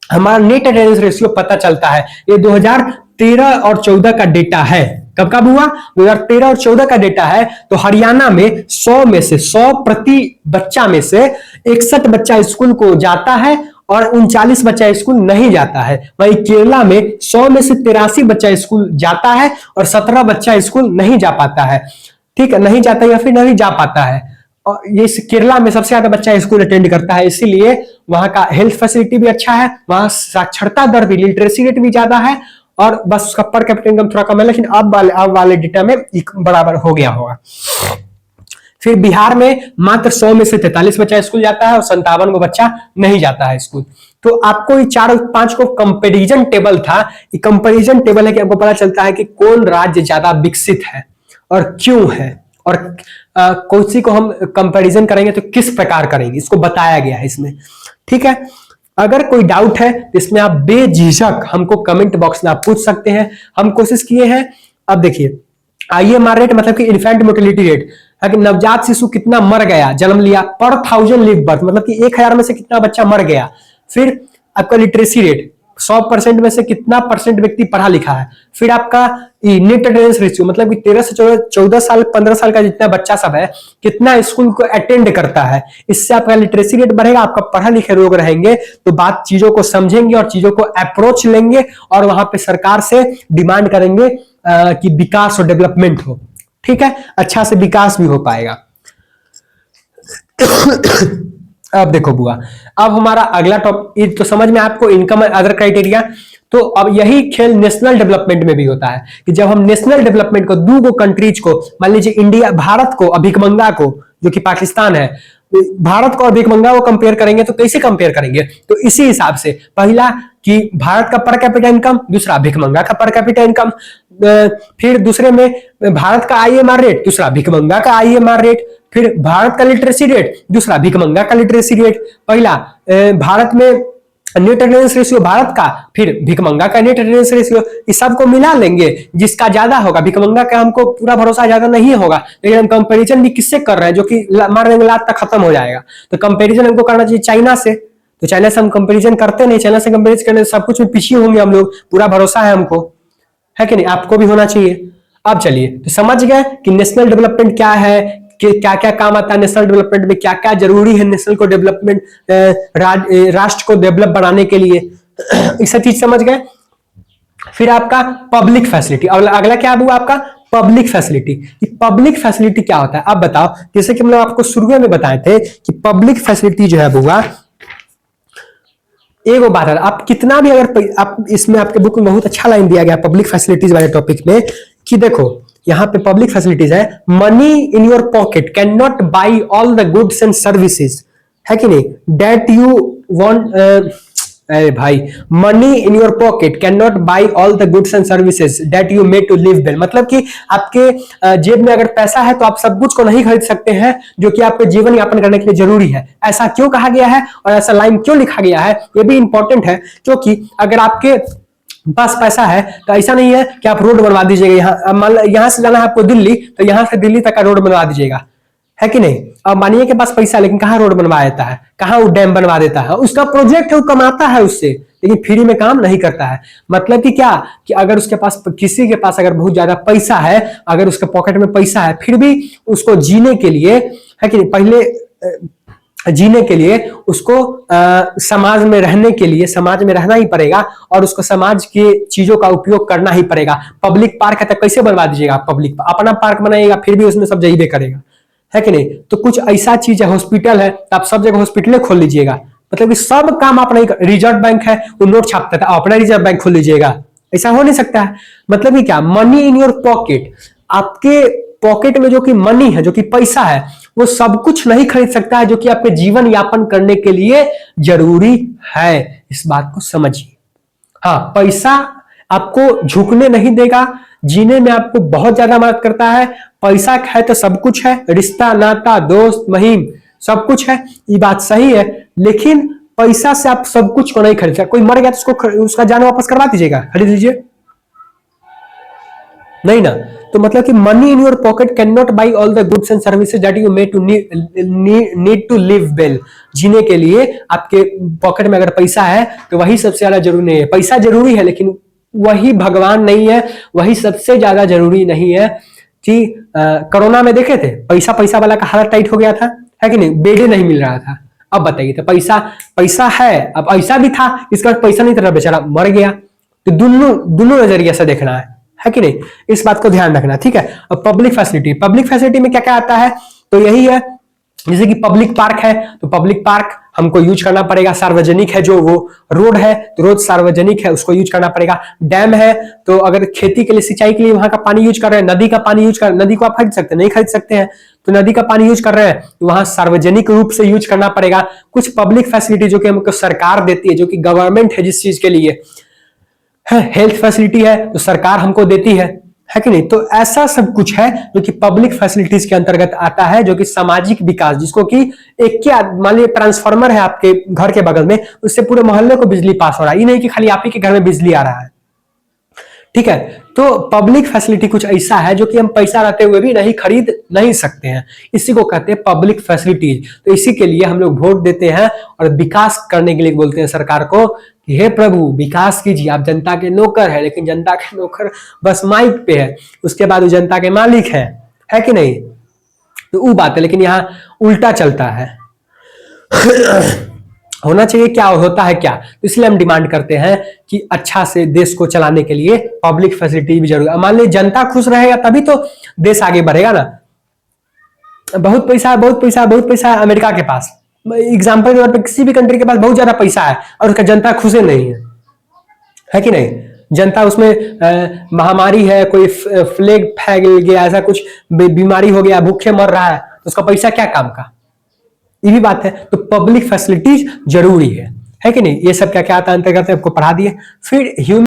हमारा नेट अटेंडेंस रेशियो पता चलता है। ये 2013 और 14 का डेटा है। कब हुआ? 2013 और 14 का डेटा है। तो हरियाणा में 100 में से 100 प्रति बच्चा में से 61 बच्चा स्कूल को जाता है और 39 बच्चा स्कूल नहीं जाता है। वहीं केरला में 100 में से 83 बच्चा स्कूल जाता है और 17 बच्चा स्कूल नहीं जा पाता है। ठीक है, नहीं जाता या फिर नहीं जा पाता है। और ये केरला में सबसे ज्यादा बच्चा स्कूल अटेंड करता है, इसीलिए वहां का हेल्थ फैसिलिटी भी अच्छा है, वहां साक्षरता दर भी, लिटरेसी रेट भी ज्यादा है, और बस उसका पर कैपिटा इनकम थोड़ा कम है, लेकिन अब वाले डेटा में बराबर हो गया होगा। फिर बिहार में मात्र 100 में से 43 बच्चा स्कूल जाता है और 57 को बच्चा नहीं जाता है स्कूल। तो आपको ये 4-5 को कंपैरिजन टेबल था, ये कंपैरिजन टेबल है कि आपको पता चलता है कि कौन राज्य ज्यादा विकसित है और क्यों है, और कौन सी को हम कंपैरिजन करेंगे तो किस प्रकार करेंगे, इसको बताया गया है इसमें। ठीक है, अगर कोई डाउट है तो इसमें आप बेझिझक हमको कमेंट बॉक्स में आप पूछ सकते हैं। हम कोशिश किए हैं। अब देखिए, IMR रेट मतलब कि इन्फेंट मोर्टेलिटी रेट, नवजात शिशु कितना मर गया, जन्म लिया पर 1000 लिव बर्थ, मतलब कि 1000 में से कितना बच्चा मर गया। फिर आपका लिटरेसी रेट, 100% में से कितना परसेंट व्यक्ति पढ़ा लिखा है। फिर आपका नेट अटेंडेंस रेशियो, मतलब कि 13 से 14 साल 15 साल का जितना बच्चा सब है कितना स्कूल को अटेंड करता है। इससे आपका लिटरेसी रेट बढ़ेगा, आपका पढ़ा लिखे लोग रहेंगे तो बात चीजों को समझेंगे और चीजों को अप्रोच लेंगे और वहां पे सरकार से डिमांड करेंगे कि विकास और डेवलपमेंट हो। ठीक है, अच्छा से विकास भी हो पाएगा। अब देखो बुआ, अब हमारा अगला टॉपिक तो समझ में आपको इनकम अदर क्राइटेरिया। तो अब यही खेल नेशनल डेवलपमेंट में भी होता है कि जब हम नेशनल डेवलपमेंट को दो कंट्रीज को, मान लीजिए इंडिया, भारत को और भिखमंगा को, जो कि पाकिस्तान है, भारत को और भिखमंगा को कंपेयर करेंगे तो कैसे कंपेयर करेंगे? तो इसी हिसाब से, पहला कि भारत का पर कैपिटा इनकम, दूसरा भिखमंगा का पर कैपिटा इनकम, फिर दूसरे में भारत का IMR रेट, दूसरा भिखमंगा का IMR रेट, फिर भारत का लिटरेसी रेट, दूसरा भिखमंगा का लिटरेसी रेट। पहला भारत में नेट अटेंडेंस रेशियो भारत का, फिर भिखमंगा का नेट अटेंडेंस रेशियो, इस सबको मिला लेंगे, जिसका ज्यादा होगा। भिखमंगा का हमको पूरा भरोसा ज्यादा नहीं होगा, लेकिन हम कंपैरिजन भी किससे कर रहे हैं, जो कि मार देंगे लात तक खत्म हो जाएगा। तो कंपैरिजन हमको करना चाहिए चाइना से, तो चाइना से हम कंपैरिजन करते नहीं, चाइना से कंपेरिजन करने सब कुछ में पीछे होंगे हम लोग, पूरा भरोसा है हमको, है कि नहीं? आपको भी होना चाहिए। अब चलिए, तो समझ गए कि नेशनल डेवलपमेंट क्या है, कि क्या क्या काम आता है नेशनल डेवलपमेंट में, क्या क्या जरूरी है नेशनल को डेवलपमेंट, राष्ट्र को डेवलप बनाने के लिए, ये सब चीज समझ गए। फिर आपका पब्लिक फैसिलिटी, अगला क्या हुआ आपका पब्लिक फैसिलिटी। पब्लिक फैसिलिटी क्या होता है अब बताओ। जैसे कि हम लोग आपको शुरू में बताए थे कि पब्लिक फैसिलिटी जो है बुआ, एक बात है, आप कितना भी अगर आप इसमें आपके बुक में बहुत अच्छा लाइन दिया गया पब्लिक फैसिलिटीज वाले टॉपिक में, कि देखो यहां पे पब्लिक फैसिलिटीज है, money in your pocket can not buy all the goods and services, है कि नहीं, डेट यू वांट, अरे भाई, money in your pocket can not buy all the goods and services that you made to live well, मतलब कि आपके जेब में अगर पैसा है तो आप सब कुछ को नहीं खरीद सकते हैं जो कि आपके जीवन यापन करने के लिए जरूरी है। ऐसा क्यों कहा गया है और ऐसा लाइन क्यों लिखा गया है, ये भी इंपॉर्टेंट है, क्योंकि अगर आपके पास पैसा है तो ऐसा नहीं है कि आप रोड बनवा दीजिएगा, यहां से जाना है आपको दिल्ली, तो यहां से दिल्ली तक का रोड बनवा दीजिएगा, है कि नहीं। अब मानिए के पास पैसा, लेकिन कहां रोड बनवा देता है, कहां वो डैम बनवा देता है, उसका प्रोजेक्ट है, वो कमाता है उससे, लेकिन फ्री में काम नहीं करता है। मतलब कि क्या, कि अगर उसके पास, किसी के पास अगर बहुत ज्यादा पैसा है, अगर उसके पॉकेट में पैसा है, फिर भी उसको जीने के लिए, है कि नहीं, पहले जीने के लिए उसको समाज में रहने के लिए समाज में रहना ही पड़ेगा और उसको समाज की चीजों का उपयोग करना ही पड़ेगा। पब्लिक पार्क है तो कैसे बनवा दीजिएगा, पब्लिक अपना पार्क बनाइएगा, फिर भी उसमें सब जाइए करेगा, है कि नहीं। तो कुछ ऐसा चीज है, हॉस्पिटल है तो आप सब जगह हॉस्पिटल खोल लीजिएगा, मतलब कि सब काम आप नहीं, रिजर्व बैंक है वो नोट छापता था, अपना रिजर्व बैंक खोल लीजिएगा, ऐसा हो नहीं सकता है। मतलब कि क्या, मनी इन योर पॉकेट, आपके पॉकेट में जो कि मनी है, जो कि पैसा है, वो सब कुछ नहीं खरीद सकता है जो कि आपके जीवन यापन करने के लिए जरूरी है। इस बात को समझिए। हाँ, पैसा आपको झुकने नहीं देगा, जीने में आपको बहुत ज्यादा मदद करता है। पैसा है तो सब कुछ है, रिश्ता नाता दोस्त महीम सब कुछ है, ये बात सही है, लेकिन पैसा से आप सब कुछ को नहीं खरीद सकते। कोई मर गया तो उसको उसका जान वापस करवा दीजिएगा, खरीद लीजिए, नहीं ना। तो मतलब कि money in your pocket can not buy all the goods and services that you made to need to live well. जीने के लिए आपके पॉकेट में अगर पैसा है तो वही सबसे ज्यादा जरूरी नहीं है। पैसा जरूरी है लेकिन वही भगवान नहीं है, वही सबसे ज्यादा जरूरी नहीं है। कि कोरोना में देखे थे, पैसा वाला का हालत टाइट हो गया था, है कि नहीं, बेड नहीं मिल रहा था। अब बताइए, तो पैसा पैसा है, अब ऐसा भी था, इसके बाद पैसा नहीं था, बेचारा मर गया। तो दोनों दोनों नजरिए से देखना है कि नहीं, इस बात को ध्यान रखना, ठीक है। अब पब्लिक फैसिलिटी में क्या क्या आता है, तो यही है, जैसे कि पब्लिक पार्क है, तो पब्लिक पार्क हमको यूज करना पड़ेगा, सार्वजनिक है जो वो रोड है तो रोड सार्वजनिक है, उसको यूज करना पड़ेगा। डैम है तो अगर खेती के लिए, सिंचाई के लिए वहां का पानी यूज कर रहे हैं, नदी का पानी यूज कर, नदी को आप खरीद सकते हैं, नहीं खरीद सकते हैं, तो नदी का पानी यूज कर रहे हैं तो वहां सार्वजनिक रूप से यूज करना पड़ेगा। कुछ पब्लिक फैसिलिटी जो कि हमको सरकार देती है, जो कि गवर्नमेंट है जिस चीज के लिए है, हेल्थ फैसिलिटी है तो सरकार हमको देती है कि नहीं। तो ऐसा सब कुछ है जो कि पब्लिक फैसिलिटीज के अंतर्गत आता है, जो कि सामाजिक विकास, जिसको कि एक क्या, मान लीजिए ट्रांसफार्मर है आपके घर के बगल में, उससे पूरे मोहल्ले को बिजली पास हो रहा है, ये नहीं कि खाली आप ही के घर में बिजली आ रहा है, ठीक है। तो पब्लिक फैसिलिटी कुछ ऐसा है जो कि हम पैसा रहते हुए भी नहीं खरीद नहीं सकते हैं, इसी को कहते हैं पब्लिक फैसिलिटीज। तो इसी के लिए हम लोग वोट देते हैं और विकास करने के लिए बोलते हैं सरकार को कि हे प्रभु विकास कीजिए, आप जनता के नौकर है, लेकिन जनता के नौकर बस माइक पे है, उसके बाद वो जनता के मालिक है कि नहीं। तो वो बात है, लेकिन यहाँ उल्टा चलता है। होना चाहिए क्या, होता है क्या, तो इसलिए हम डिमांड करते हैं कि अच्छा से देश को चलाने के लिए पब्लिक फैसिलिटी भी जरूरी है। मान लीजिए जनता खुश रहेगा तभी तो देश आगे बढ़ेगा ना। बहुत पैसा है अमेरिका के पास, एग्जाम्पल के तौर पर किसी भी कंट्री के पास बहुत ज्यादा पैसा है और उसका जनता खुश नहीं है कि नहीं। जनता उसमें महामारी है, कोई फ्लेग फैल गया, ऐसा कुछ बीमारी हो गया, भूखे मर रहा है, तो उसका पैसा क्या काम का, ये भी बात है। तो पब्लिक फैसिलिटीज जरूरी है कि नहीं। ये सब क्या क्या आता है अंतर्गत आपको पढ़ा दिए। फिर ह्यूमन,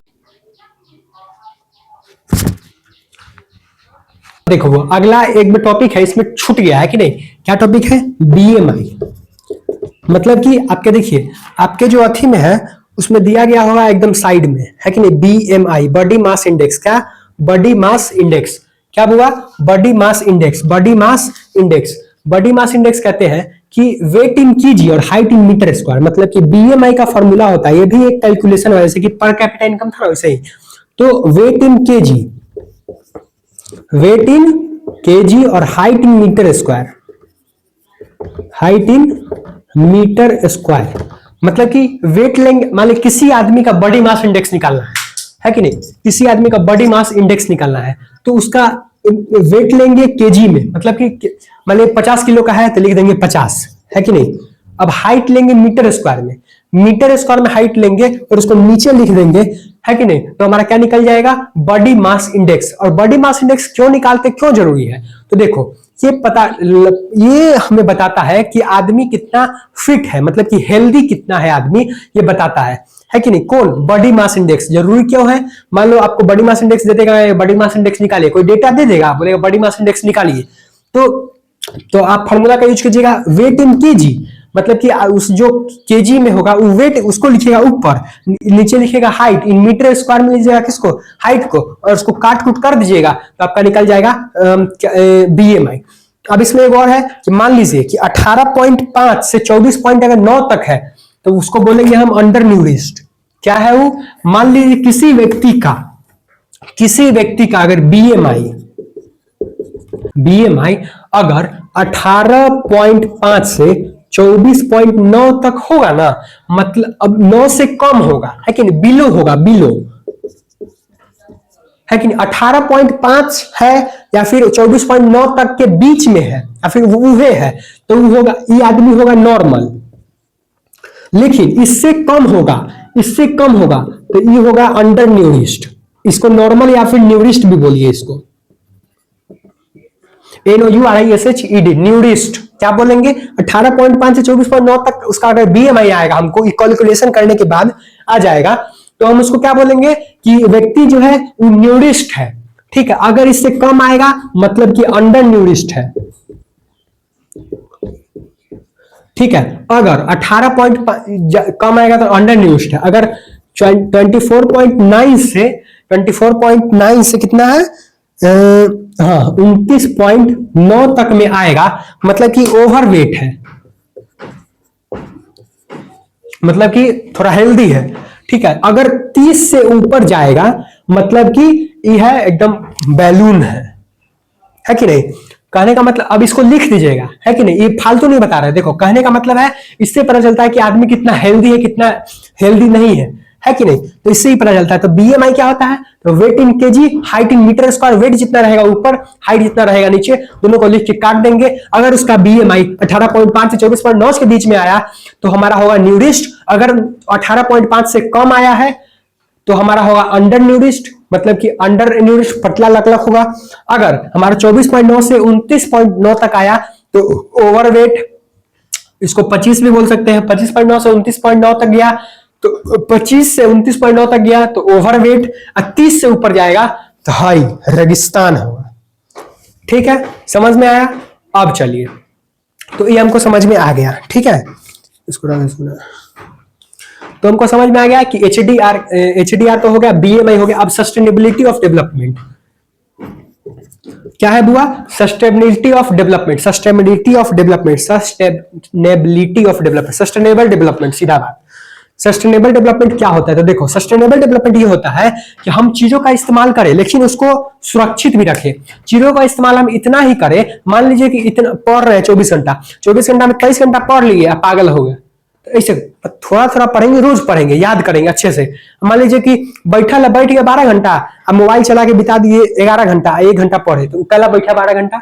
देखो वो अगला एक में टॉपिक है, इसमें छूट गया है कि नहीं, क्या टॉपिक है, बीएमआई। मतलब कि आपके देखिए, आपके जो अथी में है उसमें दिया गया होगा एकदम साइड में, है कि नहीं, बीएमआई, बॉडी मास इंडेक्स। क्या, बॉडी मास इंडेक्स, क्या हुआ, body mass index. Body mass index कहते हैं कि वेट इन केजी और हाइट इन मीटर स्क्वायर। मतलब कि बीएमआई का फॉर्मूला होता है, ये भी एक कैलकुलेशन है, जैसे कि पर कैपिटा इनकम था वैसे ही। तो वेट इन केजी और हाइट इन मीटर स्क्वायर, मतलब कि वेट लेंगे, मान लीजिए किसी आदमी का बॉडी मास इंडेक्स निकालना है कि नहीं, किसी आदमी का बॉडी मास इंडेक्स निकालना है तो उसका वेट लेंगे केजी में, मतलब कि मान लीजिए 50 किलो का है तो लिख देंगे 50, है कि नहीं। अब हाइट लेंगे मीटर स्क्वायर में हाइट लेंगे और उसको नीचे लिख देंगे, है कि नहीं। तो हमारा क्या निकल जाएगा, बॉडी मास इंडेक्स। और बॉडी मास इंडेक्स क्यों निकालते, क्यों जरूरी है, तो देखो ये हमें बताता है कि आदमी कितना फिट है, मतलब कि हेल्दी कितना है आदमी, ये बताता है कि नहीं। कौन, बॉडी मास इंडेक्स जरूरी क्यों है। मान लो आपको बॉडी मास इंडेक्स दे देगा, बॉडी मास इंडेक्स निकालिए, कोई डेटा दे देगा, आप बोलेगा बॉडी मास इंडेक्स निकालिए, तो आप फॉर्मूला का यूज कीजिएगा, वेट इन केजी, मतलब कि उस जो केजी में होगा वो वेट उसको लिखिएगा ऊपर, नीचे लिखिएगा हाइट, इन मीटर स्क्वायर में लीजिएगा किसको, हाइट को, और उसको काट कूट कर दीजिएगा तो आपका निकल जाएगा बीएमआई। अब इसमें एक और है कि मान लीजिए कि 18.5 से 24.9 तक है तो उसको बोलेंगे हम अंडर न्यूरिश्ड। क्या है वो, मान लीजिए किसी व्यक्ति का अगर बीएमआई अगर 18.5 से 24.9 तक होगा ना, मतलब अब 9 से कम होगा, है कि नहीं, बिलो होगा, है कि नहीं। 18.5 है या फिर 24.9 तक के बीच में है या फिर वो है तो वो होगा, ये आदमी होगा नॉर्मल। लेकिन इससे कम होगा तो ये होगा अंडर न्यूरिश्ड। इसको नॉर्मल या फिर न्यूरिश्ड भी बोलिए, इसको NOURISHED, न्यूरिश्ड। क्या बोलेंगे, 18.5 से 24.9 तक उसका अगर बीएमआई आएगा, हमको कैलकुलेशन करने के बाद आ जाएगा, तो हम उसको क्या बोलेंगे कि व्यक्ति जो है वो न्यूरिश्ड है, ठीक है। अगर इससे कम आएगा मतलब कि अंडर न्यूरिश्ड है, ठीक है। अगर 18 कम आएगा तो अंडर न्यूरिश्ड है। अगर 24.9 से कितना है, हाँ 29.9 तक में आएगा मतलब कि ओवरवेट है, मतलब कि थोड़ा हेल्दी है, ठीक है। अगर 30 से ऊपर जाएगा मतलब कि यह एकदम बैलून है कि नहीं। कहने का मतलब, अब इसको लिख दीजिएगा, है कि नहीं, ये फालतू नहीं बता रहे। देखो कहने का मतलब है, इससे पता चलता है कि आदमी कितना हेल्दी है, कितना हेल्दी नहीं है कि नहीं। तो इससे ही पता चलता है। तो बीएमआई क्या होता है, तो weight in KG, height in meter square. Weight जितना रहेगा ऊपर, हाइट जितना रहेगा नीचे, दोनों को लिख के काट देंगे। अगर उसका बीएमआई 18.5 से 24.9 के बीच में आया तो हमारा होगा न्यूरिस्ट। अगर 18.5 से कम आया है तो हमारा होगा अंडर न्यूरिस्ट, मतलब कि अंडर न्यूरिस्ट, पतला लकलक होगा। अगर हमारा 24.9 से 29.9 तक आया तो ओवरवेट, इसको 25 भी बोल सकते हैं। 25.9 से 29.9 तक गया तो 25 से 29.9 तक गया तो ओवरवेट। 30 से ऊपर जाएगा तो हाई रेगिस्तान होगा। ठीक है, समझ में आया। अब चलिए, तो ये हमको समझ में आ गया। ठीक है, इसको सुना तो हमको समझ में आ गया कि एचडीआर तो हो गया, बीएमआई हो गया। अब सस्टेनेबिलिटी ऑफ डेवलपमेंट क्या है बुआ? Sustainability of development, sustainability of development, sustainability of development, sustainable development, सीधा बात। सस्टेनेबल डेवलपमेंट क्या होता है? तो देखो, सस्टेनेबल डेवलपमेंट ये होता है कि हम चीजों का इस्तेमाल करें लेकिन उसको सुरक्षित भी रखें। चीजों का इस्तेमाल हम इतना ही करें, मान लीजिए कि इतना पढ़ रहे हैं 24 घंटा, 24 घंटा में 23 घंटा पढ़ लिए, पागल हो गए। तो ऐसे थोड़ा थोड़ा पढ़ेंगे, रोज पढ़ेंगे, याद करेंगे अच्छे से। बैठ गया 12 घंटा, अब मोबाइल चला के बिता दिए 11 घंटा, 1 घंटा पढ़े, तो पहला बैठा 12 घंटा।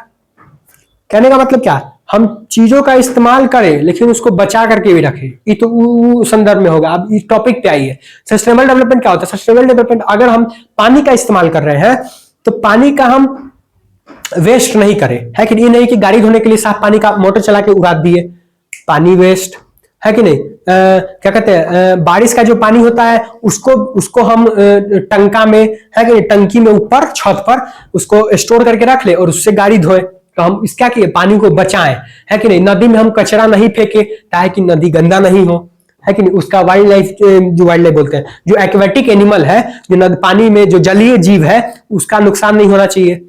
कहने का मतलब क्या, हम चीजों का इस्तेमाल करें लेकिन उसको बचा करके भी रखें। ये तो संदर्भ में होगा। अब इस टॉपिक पे आइए, सस्टेनेबल डेवलपमेंट क्या होता है? सस्टेनेबल डेवलपमेंट, अगर हम पानी का इस्तेमाल कर रहे हैं तो पानी का हम वेस्ट नहीं करें, है कि नहीं। नहीं कि गाड़ी धोने के लिए साफ पानी का मोटर चला के उड़ा दिए, पानी वेस्ट, है कि नहीं। क्या कहते हैं, बारिश का जो पानी होता है उसको हम टंका में, है कि नहीं, टंकी में ऊपर छत पर उसको स्टोर करके रख ले और उससे गाड़ी धोए। तो हम इसका किए, पानी को बचाएं, है कि नहीं। नदी में हम कचरा नहीं फेंके ताकि नदी गंदा नहीं हो, है कि नहीं। उसका वाइल्ड लाइफ, जो वाइल्ड लाइफ बोलते हैं, जो एक्वेटिक एनिमल है, जो पानी में जो जलीय जीव है, उसका नुकसान नहीं होना चाहिए,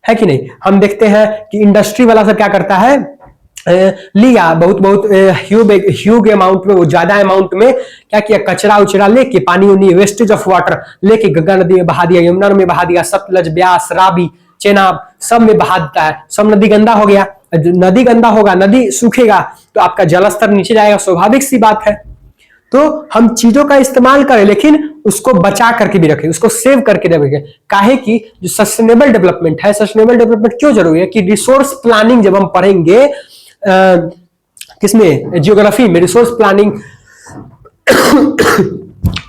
है कि नहीं। हम देखते हैं कि इंडस्ट्री वाला सब क्या करता है, लिया बहुत ह्यूज अमाउंट में, वो ज्यादा अमाउंट में क्या किया, कचरा उचरा लेके, पानी उनी, वेस्टेज ऑफ वाटर लेके गंगा नदी में बहा दिया, यमुना में बहा दिया, सतलज, ब्यास, रावी, चेनाब, सब में बहा देता है। सब नदी गंदा हो गया। नदी गंदा होगा, नदी सूखेगा तो आपका जलस्तर नीचे जाएगा, स्वाभाविक सी बात है। तो हम चीजों का इस्तेमाल करें लेकिन उसको बचा करके भी रखें, उसको सेव करके रखें। काहे कि जो सस्टेनेबल डेवलपमेंट है, सस्टेनेबल डेवलपमेंट क्यों जरूरी है कि रिसोर्स प्लानिंग जब हम पढ़ेंगे, किसमें, ज्योग्राफी में, रिसोर्स प्लानिंग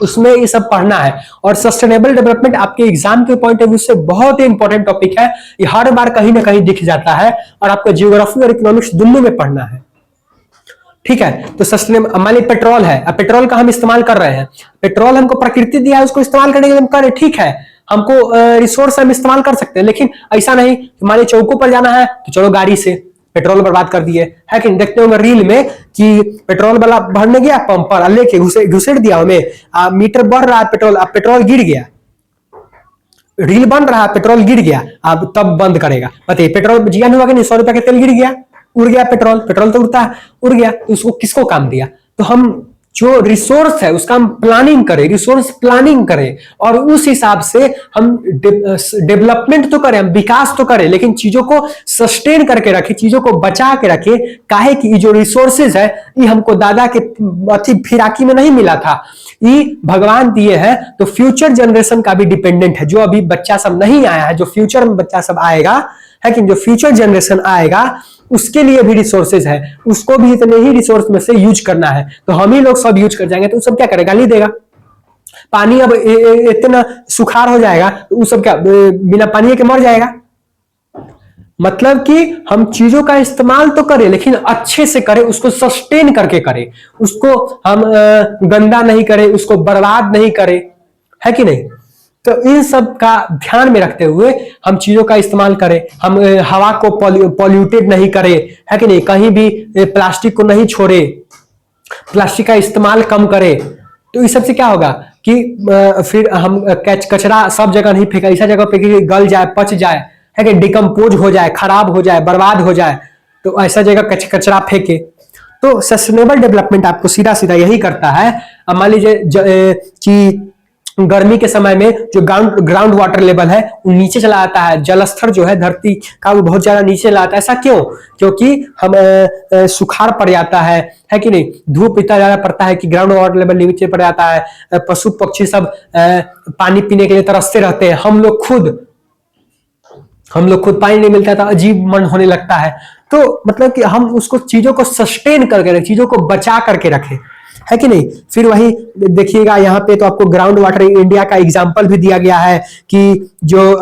उसमें ये सब पढ़ना है। और सस्टेनेबल डेवलपमेंट आपके एग्जाम के पॉइंट ऑफ व्यू से बहुत ही इंपॉर्टेंट टॉपिक है। ये हर बार कहीं ना कहीं दिख जाता है और आपको ज्योग्राफी और इकोनॉमिक्स दोनों में पढ़ना है। ठीक है, तो सस्टेनेबल, मान लीजिए पेट्रोल है, अब पेट्रोल का हम इस्तेमाल कर रहे हैं, पेट्रोल हमको प्रकृति दिया है, उसको इस्तेमाल करने के लिए हम करें, ठीक है। हमको रिसोर्स हम इस्तेमाल कर सकते हैं, लेकिन ऐसा नहीं मान लीजिए चौकों पर जाना है तो चलो गाड़ी से, पेट्रोल बर्बाद कर दिए, है कि देखते होंगे रील में कि पेट्रोल वाला भरने गया पंप पर, लेके घुसेड़ दिया हमें, मीटर बढ़ रहा है पेट्रोल, अब पेट्रोल गिर गया, रील बन रहा है, पेट्रोल गिर गया, अब तब बंद करेगा। बताइए, पेट्रोल जियान हुआ कि नहीं, 100 रुपए का तेल गिर गया, उड़ गया, पेट्रोल तो उड़ता है, उड़ गया, तो उसको किसको काम दिया। तो हम जो रिसोर्स है उसका हम प्लानिंग करें, रिसोर्स प्लानिंग करें और उस हिसाब से हम डेवलपमेंट तो करें, हम विकास तो करें, लेकिन चीजों को सस्टेन करके रखें, चीजों को बचा के रखें। काहे कि जो रिसोर्सेज है ये हमको दादा के अति फिराकी में नहीं मिला था, ये भगवान दिए हैं। तो फ्यूचर जनरेशन का भी डिपेंडेंट है, जो अभी बच्चा सब नहीं आया है, जो फ्यूचर में बच्चा सब आएगा, है कि जो फ्यूचर जनरेशन आएगा उसके लिए भी रिसोर्सेज है, उसको भी इतने ही रिसोर्स में से यूज करना है। तो हम ही लोग सब यूज कर जाएंगे तो सब क्या करेगा, गाली देगा। पानी अब इतना सुखाड़ हो जाएगा तो वो सब क्या बिना पानी के मर जाएगा। मतलब कि हम चीजों का इस्तेमाल तो करें लेकिन अच्छे से करें, उसको सस्टेन करके करें, उसको हम गंदा नहीं करें, उसको बर्बाद नहीं करें, है कि नहीं। तो इन सब का ध्यान में रखते हुए हम चीजों का इस्तेमाल करें, हम हवा को पॉल्यूटेड नहीं करें, है कि नहीं, कहीं भी प्लास्टिक को नहीं छोड़े, प्लास्टिक का इस्तेमाल कम करें। तो इस सब से क्या होगा कि फिर हम कचरा सब जगह नहीं फेंका, ऐसा जगह पे कि गल जाए, पच जाए, है कि डिकम्पोज हो जाए, खराब हो जाए, बर्बाद हो जाए, तो ऐसा जगह कचरा फेंके। तो सस्टेनेबल डेवलपमेंट आपको सीधा सीधा यही करता है। अब मान लीजिए कि गर्मी के समय में जो ग्राउंड वाटर लेवल है वो नीचे चला जाता है, जल स्तर जो है धरती का वो बहुत ज्यादा नीचे चला जाता है। ऐसा क्यों? क्योंकि हम सुखाड़ पड़ जाता है कि नहीं, धूप इतना ज्यादा पड़ता है कि ग्राउंड वाटर लेवल नीचे पड़ जाता है, पशु पक्षी सब पानी पीने के लिए तरसते रहते हैं, हम लोग खुद पानी नहीं मिलता था, अजीब मन होने लगता है। तो मतलब कि हम उसको चीजों को सस्टेन करके रखें, चीजों को बचा करके रखें, है कि नहीं। फिर वही देखिएगा यहाँ पे तो आपको ग्राउंड वाटर इंडिया का एग्जांपल भी दिया गया है कि जो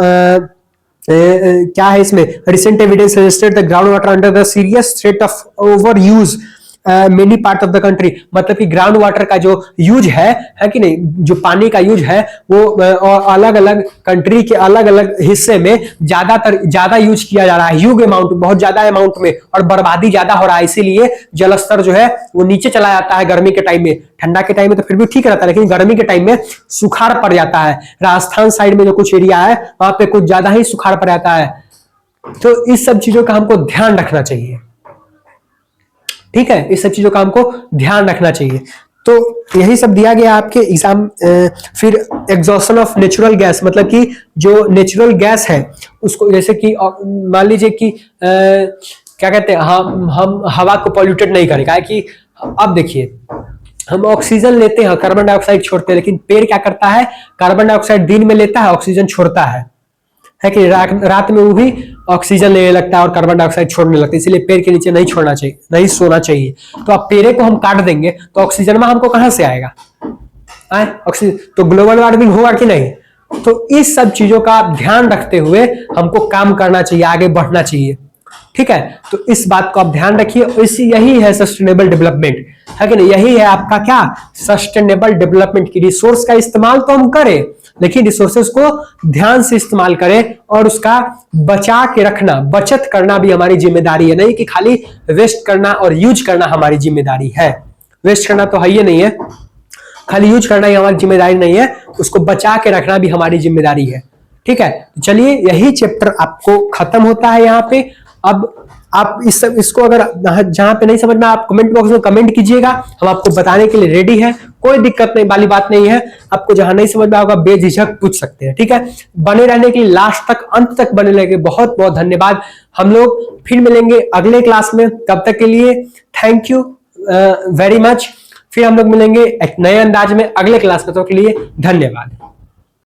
क्या है इसमें, recent evidence suggested the ground water under the serious threat of over use many part of the country. मतलब कि ग्राउंड वाटर का जो यूज है कि नहीं, जो पानी का यूज है वो अलग अलग कंट्री के अलग अलग हिस्से में ज्यादा यूज किया जा रहा है, ह्यूज अमाउंट, बहुत ज्यादा अमाउंट में, और बर्बादी ज्यादा हो रहा है। इसीलिए जल स्तर जो है वो नीचे चला जाता है गर्मी के टाइम में। ठंडा के टाइम में तो फिर भी ठीक रहता है, लेकिन गर्मी के टाइम में सुखाड़ पड़ जाता है। राजस्थान साइड में जो कुछ एरिया है वहां पे कुछ ज्यादा ही सुखाड़ पड़ जाता है। तो इस सब चीजों का हमको ध्यान रखना चाहिए, ठीक है, इस सब चीजों का हमको ध्यान रखना चाहिए। तो यही सब दिया गया आपके एग्जाम। फिर एग्जॉशन ऑफ नेचुरल गैस, मतलब कि जो नेचुरल गैस है उसको, जैसे कि मान लीजिए कि क्या कहते हैं, हम हवा को पॉल्यूटेड नहीं करेगा, कि अब देखिए हम ऑक्सीजन लेते हैं, कार्बन डाइऑक्साइड छोड़ते हैं, लेकिन पेड़ क्या करता है, कार्बन डाइऑक्साइड दिन में लेता है, ऑक्सीजन छोड़ता है कि रात में वो भी ऑक्सीजन लेने लगता है और कार्बन डाइऑक्साइड छोड़ने लगता है। इसलिए पेड़ के नीचे नहीं छोड़ना चाहिए, नहीं सोना चाहिए। तो अब पेड़ को हम काट देंगे तो ऑक्सीजन में हमको कहां से आएगा, ऑक्सीजन, तो ग्लोबल वार्मिंग होगा कि नहीं। तो इस सब चीजों का ध्यान रखते हुए हमको काम करना चाहिए, आगे बढ़ना चाहिए, ठीक है। तो इस बात को आप ध्यान रखिए। यही है सस्टेनेबल डेवलपमेंट, है कि नहीं, यही है आपका क्या, सस्टेनेबल डेवलपमेंट। की रिसोर्स का इस्तेमाल तो हम करें, लेकिन रिसोर्सेज को ध्यान से इस्तेमाल करें और उसका बचा के रखना, बचत करना भी हमारी जिम्मेदारी है। नहीं कि खाली वेस्ट करना और यूज करना हमारी जिम्मेदारी है। वेस्ट करना तो है ही नहीं है, खाली यूज करना ही हमारी जिम्मेदारी नहीं है, उसको बचा के रखना भी हमारी जिम्मेदारी है, ठीक है। चलिए, यही चैप्टर आपको खत्म होता है यहाँ पे। अब आप इसको अगर जहां पे नहीं समझ में, आप कमेंट बॉक्स में कमेंट कीजिएगा, हम आपको बताने के लिए रेडी है, कोई दिक्कत नहीं वाली बात नहीं है। आपको जहां नहीं समझ में आएगा बेझिझक पूछ सकते हैं, ठीक है। बने रहने के लिए, लास्ट तक, अंत तक बने रहने के बहुत बहुत धन्यवाद। हम लोग फिर मिलेंगे अगले क्लास में, तब तक के लिए थैंक यू वेरी मच। फिर हम लोग मिलेंगे एक नए अंदाज में अगले क्लास में, तो के लिए धन्यवाद।